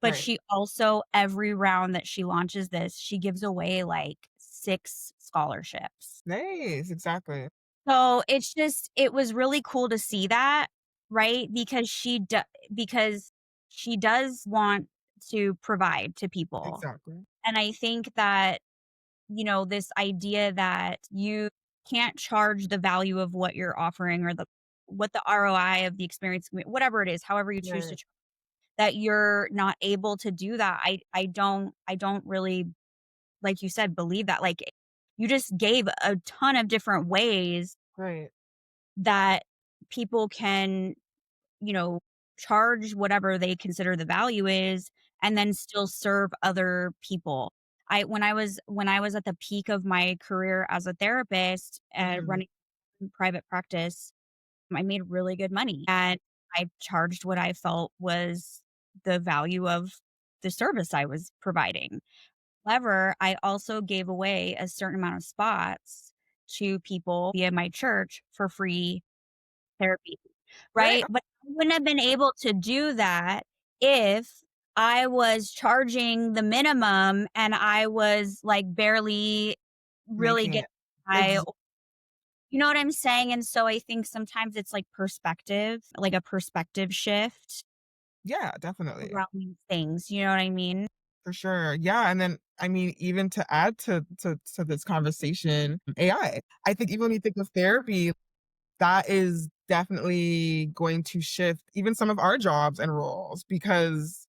But Right. she also, every round that she launches this, she gives away like 6 scholarships. Nice. Exactly. So it was really cool to see that, right? Because she does want to provide to people. Exactly. And I think that, this idea that you can't charge the value of what you're offering or what the ROI of the experience, whatever it is, however you choose to Right. that you're not able to do that. I don't really, like you said, believe that. Like, you just gave a ton of different ways Right. that people can, you know, charge whatever they consider the value is and then still serve other people. When I was at the peak of my career as a therapist, Mhm. running private practice, I made really good money, and I charged what I felt was the value of the service I was providing. However, I also gave away a certain amount of spots to people via my church for free therapy, Right. right? But I wouldn't have been able to do that if I was charging the minimum and I was, like, barely really Making getting it. by. You know what I'm saying? And so I think sometimes it's like perspective, like a perspective shift Yeah, definitely. around these things, you know what I mean? For sure. Yeah, and then I mean, even to add to this conversation, AI. I think even when you think of therapy, that is definitely going to shift even some of our jobs and roles because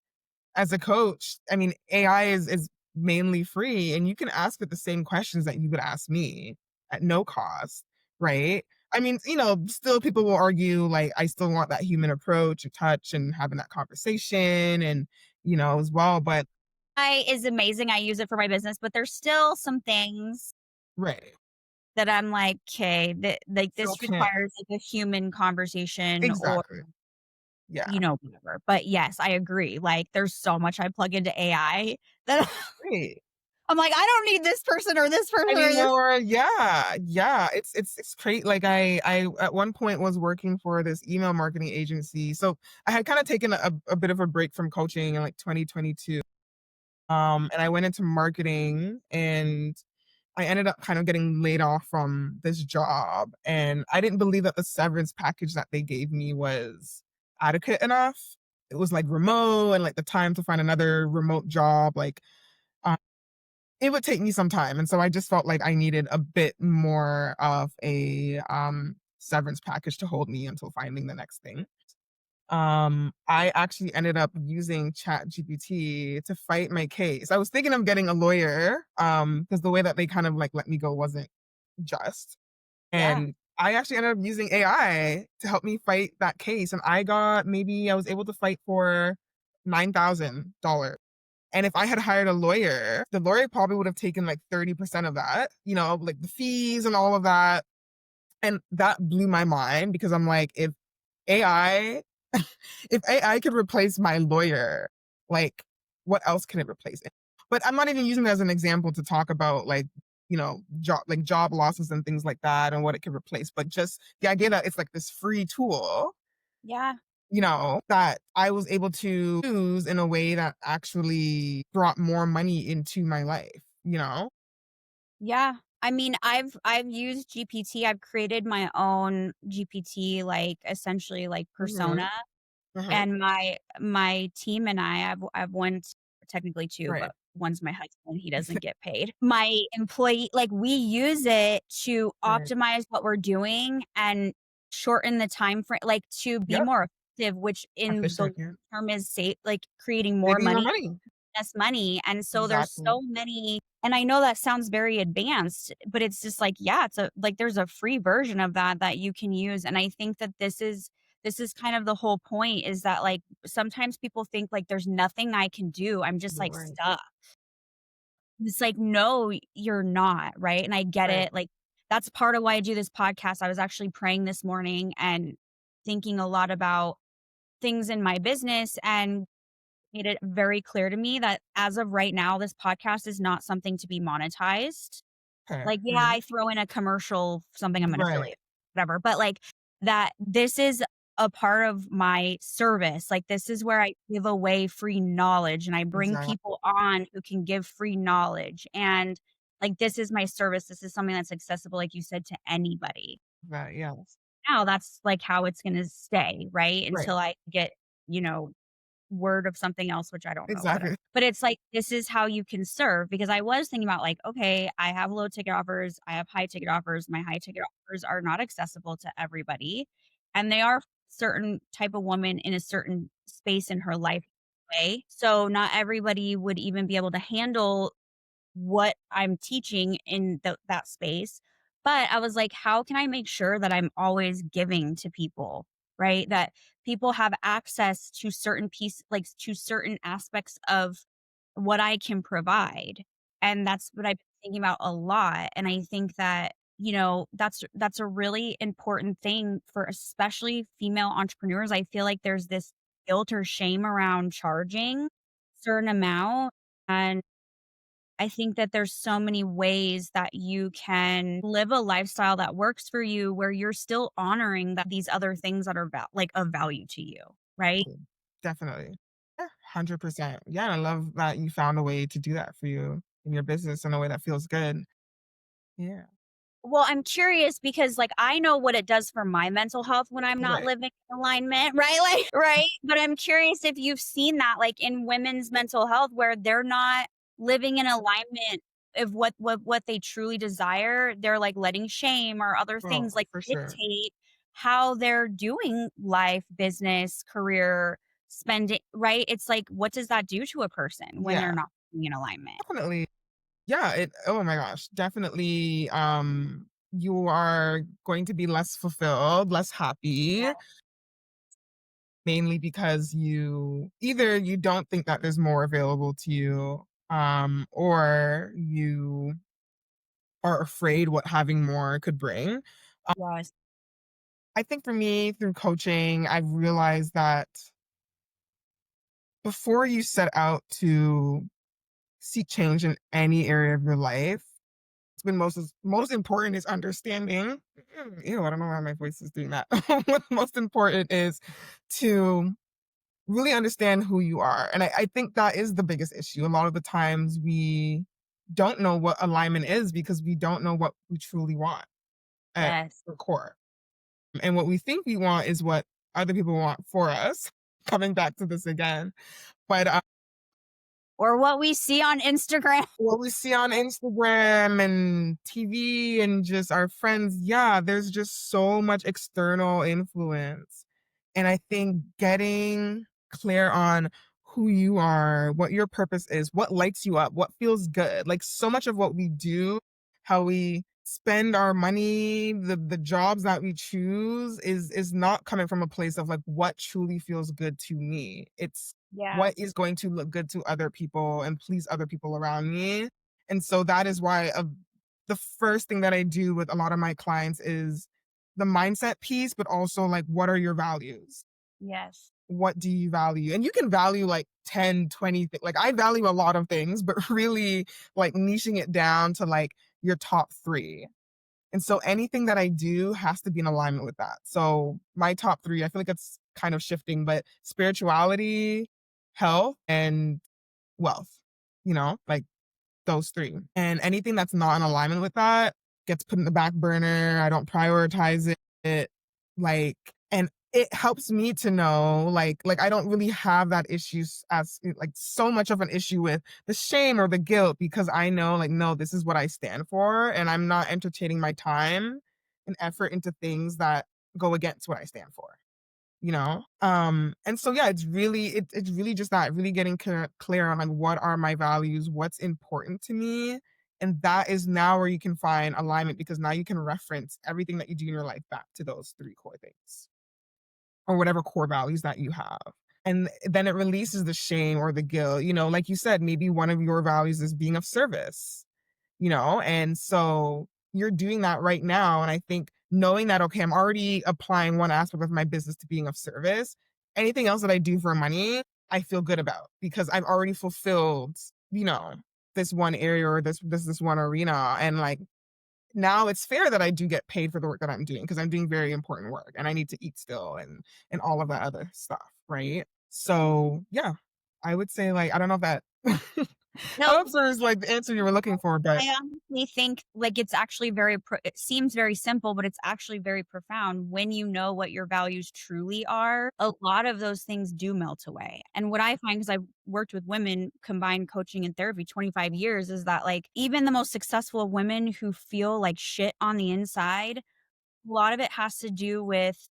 as a coach, I mean, AI is mainly free and you can ask it the same questions that you would ask me at no cost, right? I mean, still people will argue like I still want that human approach and touch and having that conversation and as well, but I is amazing. I use it for my business, but there's still some things right. that I'm like, okay, that like Still this can't requires like a human conversation or exactly. Yeah. whatever. But yes, I agree. Like, there's so much I plug into AI that Right. I'm like, I don't need this person or this person or this. Anymore. Yeah. Yeah. It's great. Like I at one point was working for this email marketing agency. So I had kind of taken a bit of a break from coaching in like 2022. And I went into marketing and I ended up kind of getting laid off from this job. And I didn't believe that the severance package that they gave me was adequate enough. It was like remote and like the time to find another remote job. Like it would take me some time, and so I just felt like I needed a bit more of a, severance package to hold me until finding the next thing. I actually ended up using ChatGPT to fight my case. I was thinking of getting a lawyer, because the way that they kind of, like, let me go wasn't just, Yeah. and I actually ended up using AI to help me fight that case, and I was able to fight for $9,000. And if I had hired a lawyer, the lawyer probably would have taken like 30% of that, like the fees and all of that. And that blew my mind because I'm like, AI, if AI could replace my lawyer, like what else can it replace? But I'm not even using it as an example to talk about job losses and things like that and what it could replace, but just the idea that it's like this free tool Yeah. that I was able to use in a way that actually brought more money into my life, you know? Yeah. I mean, I've used GPT. I've created my own GPT, like, essentially, like, Mhm, persona. mhm, And my team and I've one, technically 2, right, but one's my husband, he doesn't get paid. My employee, like, we use it to right. optimize what we're doing and shorten the time frame, like, to be Yep, more effective, which in the long efficient, yeah. term is like, creating more Saving more money, money. less money, and so there's Exactly. so many, and I know that sounds very advanced, but it's just like, yeah, it's a like, there's a free version of that you can use, and I think that this is kind of the whole point, is that, like, sometimes people think, like, there's nothing I can do, I'm just, You're like, right, stuck. It's like, no, you're not, right? And I get right, it, like, that's part of why I do this podcast. I was actually praying this morning and thinking a lot about things in my business, and made it very clear to me that as of right now, this podcast is not something to be monetized. okay, Like, yeah, mhm, I throw in a commercial, something I'm an right, affiliate, whatever, but, like, that this is a part of my service. Like, this is where I give away free knowledge, and I bring exactly, people on who can give free knowledge, and, like, this is my service. This is something that's accessible, like you said, to anybody. that yes, Now that's, like, how it's gonna stay, right? right, Until I get, you know word of something else, which I don't know, whatever. Exactly. But it's like, this is how you can serve because I was thinking about like, okay, I have low ticket offers, I have high ticket offers. My high ticket offers are not accessible to everybody. And they are certain type of woman in a certain space in her life way. So not everybody would even be able to handle what I'm teaching in that space. But I was like, how can I make sure that I'm always giving to people, right? That people have access to certain like to certain aspects of what I can provide. And that's what I've been thinking about a lot. And I think that, that's a really important thing for especially female entrepreneurs. I feel like there's this guilt or shame around charging certain amount. And I think that there's so many ways that you can live a lifestyle that works for you where you're still honoring that these other things that are like of value to you, right? Cool. Definitely. Yeah, 100%. Yeah, and I love that you found a way to do that for you in your business in a way that feels good. Yeah. Well, I'm curious because, like, I know what it does for my mental health when I'm not Right. living in alignment, right? Like, right? But I'm curious if you've seen that, like, in women's mental health where they're not living in alignment of what they truly desire. They're, like, letting shame or other Oh, things, like, for sure. dictate how they're doing life, business, career, spending, right? It's like, what does that do to a person when they're Yeah, not living in alignment? definitely. Yeah, oh my gosh, definitely, you are going to be less fulfilled, less happy, mainly because you don't think that there's more available to you, or you are afraid what having more could bring. Yes. I think for me, through coaching, I've realized that before you set out to seek change in any area of your life, it's been most important is understanding. Ew, I don't know why my voice is doing that. What's most important is to really understand who you are. And I think that is the biggest issue. A lot of the times we don't know what alignment is because we don't know what we truly want at Yes. the core. And what we think we want is what other people want for us. Coming back to this again. But Or what we see on Instagram. what we see on Instagram and TV and just our friends, yeah, there's just so much external influence. And I think getting clear on who you are, what your purpose is, what lights you up, what feels good. Like so much of what we do, how we spend our money, the jobs that we choose is not coming from a place of like what truly feels good to me. It's what Yes. is going to look good to other people and please other people around me. And so that is why the first thing that I do with a lot of my clients is the mindset piece, but also like, what are your values? Yes. What do you value? And you can value like 10, 20 things. Like I value a lot of things, but really like niching it down to like your top three. And so anything that I do has to be in alignment with that. So my top three, I feel like it's kind of shifting, but spirituality, health, and wealth, like those three. And anything that's not in alignment with that gets put in the back burner. I don't prioritize it. Like, and it helps me to know, like I don't really have that issue as like so much of an issue with the shame or the guilt because I know, like, no, this is what I stand for, and I'm not entertaining my time and effort into things that go against what I stand for. And so yeah, it's really just that really getting clear on like what are my values, what's important to me, and that is now where you can find alignment because now you can reference everything that you do in your life back to those three core things or whatever core values that you have. And then it releases the shame or the guilt. Like you said, maybe one of your values is being of service, and so you're doing that right now. And I think knowing that, okay, I'm already applying one aspect of my business to being of service, anything else that I do for money, I feel good about because I've already fulfilled, this one area or this one arena. And like now it's fair that I do get paid for the work that I'm doing because I'm doing very important work and I need to eat still and all of that other stuff, right? So yeah, I would say like I don't know if that I No, don't know if it's like the answer you were looking for, but I honestly think, like, it's actually it seems very simple, but it's actually very profound. When you know what your values truly are, a lot of those things do melt away. And what I find, because 'cause I've worked with women, combined coaching and therapy 25 years, is that, like, even the most successful women who feel like shit on the inside, a lot of it has to do with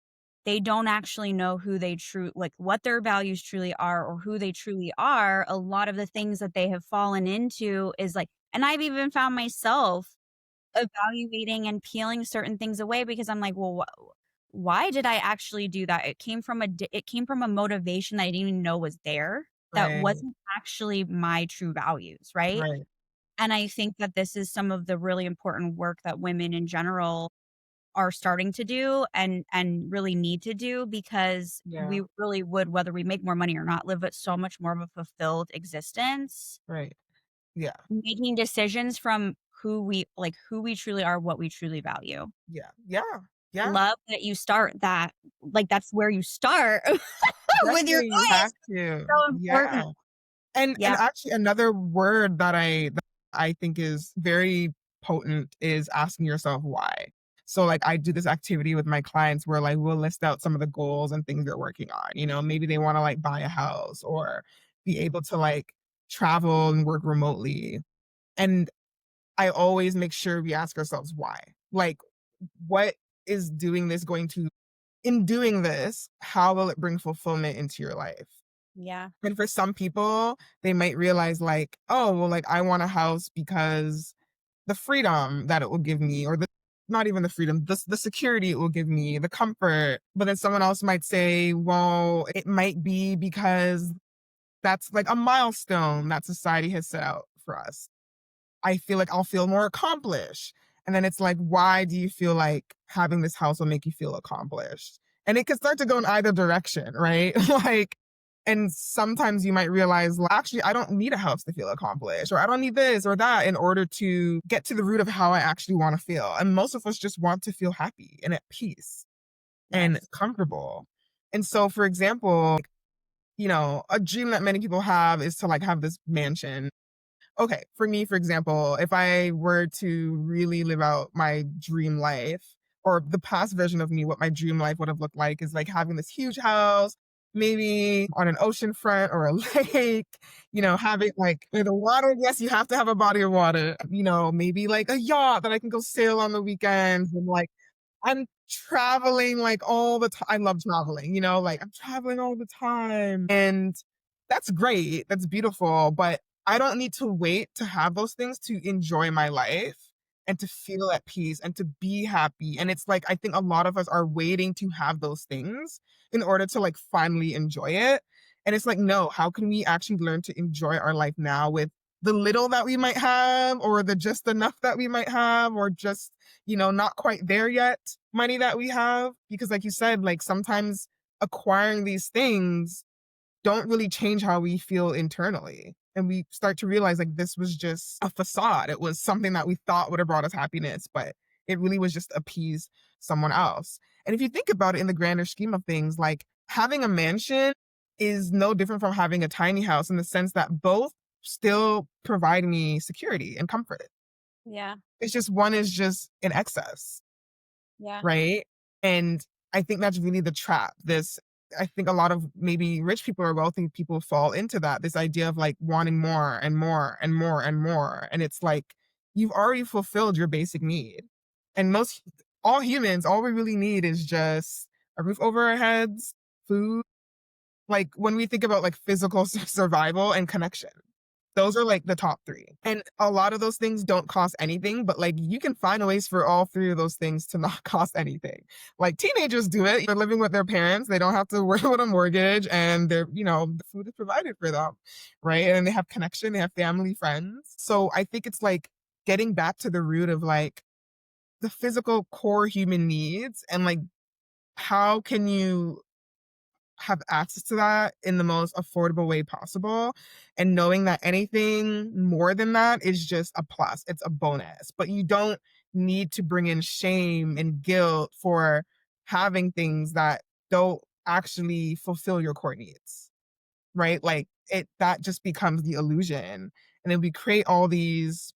they don't actually know who they like, what their values truly are or who they truly are. A lot of the things that they have fallen into is like, and I've even found myself evaluating and peeling certain things away because I'm like, "Well, why did I actually do that?" It came from a motivation that I didn't even know was there, that right, wasn't actually my true values, right? right, And I think that this is some of the really important work that women in general are starting to do and really need to do, because we yeah, really would, whether we make more money or not, live a so much more of a fulfilled existence, right, yeah, making decisions from who we truly are, what we truly value. yeah, yeah, yeah. Love that you start that, like, that's where you start with your Definitely, you have clients. to. So Yeah. important. And Yeah, actually another word that I think is very potent is asking yourself why. So like I do this activity with my clients where like we'll list out some of the goals and things they're working on. You know, maybe they want to like buy a house or be able to like travel and work remotely. And I always make sure we ask ourselves why. Like what is doing this going to in doing this, how will it bring fulfillment into your life? yeah, And for some people, they might realize like, "Oh, well, like, I want a house because the freedom that it will give me or the not even the freedom, the security it will give me, the comfort." But then someone else might say, "Well, it might be because that's like a milestone that society has set out for us. I feel like I'll feel more accomplished." And then it's like, why do you feel like having this house will make you feel accomplished? And it can start to go in either direction, right? Like, and sometimes you might realize, well, actually, I don't need a house to feel accomplished, or I don't need this or that in order to get to the root of how I actually want to feel. And most of us just want to feel happy and at peace and yes, comfortable. And so, for example, a dream that many people have is to like have this mansion. Okay, for me, for example, if I were to really live out my dream life or the past version of me, what my dream life would have looked like is like having this huge house, maybe on an ocean front or a lake, having like the water. Yes, you have to have a body of water, maybe like a yacht that I can go sail on the weekends and like I'm traveling like all the time. I love traveling, like I'm traveling all the time. And that's great. That's beautiful. But I don't need to wait to have those things to enjoy my life and to feel at peace and to be happy. And it's like, I think a lot of us are waiting to have those things in order to like finally enjoy it. And it's like, no, how can we actually learn to enjoy our life now with the little that we might have or the just enough that we might have or just not quite there yet money that we have. Because like you said, like sometimes acquiring these things don't really change how we feel internally. And we start to realize like this was just a facade. It was something that we thought would have brought us happiness, but it really was just appease someone else. And if you think about it in the grander scheme of things, like having a mansion is no different from having a tiny house in the sense that both still provide me security and comfort. yeah, It's just one is just in excess. yeah, Right? And I think that's really the trap. I think a lot of maybe rich people or wealthy people fall into that, this idea of like wanting more and more and more and more. And it's like, you've already fulfilled your basic need. And all humans, all we really need is just a roof over our heads, food. Like when we think about like physical survival and connection, those are like the top three. And a lot of those things don't cost anything, but like you can find ways for all three of those things to not cost anything. Like teenagers do it. They're living with their parents. They don't have to worry about a mortgage and the food is provided for them. Right. And they have connection, they have family, friends. So I think it's like getting back to the root of like the physical core human needs and like how can you have access to that in the most affordable way possible and knowing that anything more than that is just a plus, it's a bonus, but you don't need to bring in shame and guilt for having things that don't actually fulfill your core needs, right? Like that just becomes the illusion. And then we create all these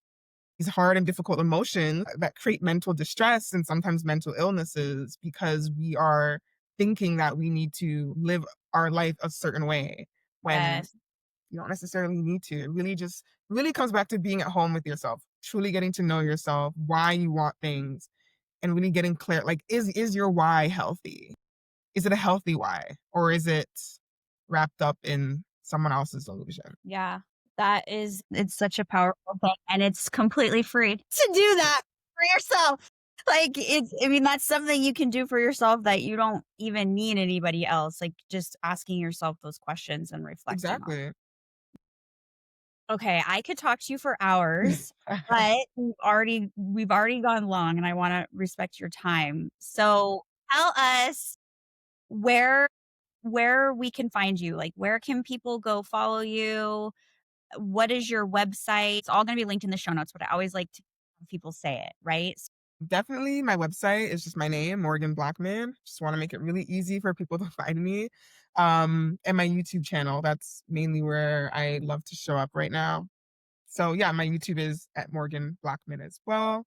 hard and difficult emotions that create mental distress and sometimes mental illnesses because we are thinking that we need to live our life a certain way when Yes. you don't necessarily need to. It really just really comes back to being at home with yourself, truly getting to know yourself, why you want things, and really getting clear. Like, is your why healthy? Is it a healthy why? Or is it wrapped up in someone else's illusion? Yeah. It's such a powerful thing, and it's completely free to do that for yourself. Like, I mean, that's something you can do for yourself that you don't even need anybody else, like, just asking yourself those questions and reflecting on. Exactly. Okay, I could talk to you for hours, but we've already gone long, and I wanna respect your time. So, tell us where we can find you. Like, where can people go follow you? What is your website? It's all gonna be linked in the show notes, but I always like to have people say it, right? Definitely, my website is just my name, Morgan Blackman. Just wanna make it really easy for people to find me. And my YouTube channel, that's mainly where I love to show up right now. So, yeah, my YouTube is at Morgan Blackman as well.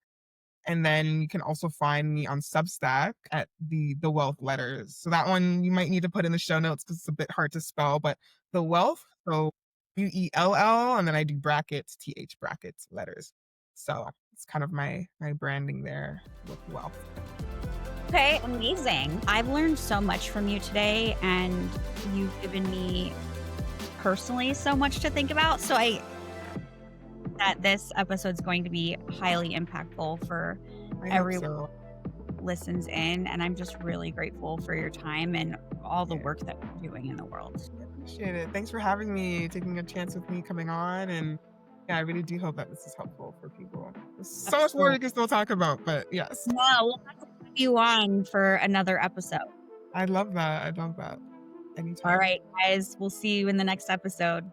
And then you can also find me on Substack at the Wealth Letters. So that one you might need to put in the show notes because it's a bit hard to spell, but The Wealth, so Uell, and then I do brackets, TH brackets, letters. So it's kind of my branding there with Wealth. Okay, amazing. I've learned so much from you today, and you've given me personally so much to think about. So I that this episode's going to be highly impactful for I hope everyone so. who listens in, and I'm just really grateful for your time and all the Yeah, work that you're doing in the world. I appreciate it. Thanks for having me, taking a chance with me coming on, and yeah, I really do hope that this is helpful for people. There's so much more Absolutely. we can still talk about, but yes, No, we'll have to have you on for another episode. I love that. I love that. All Anytime. right, guys, we'll see you in the next episode.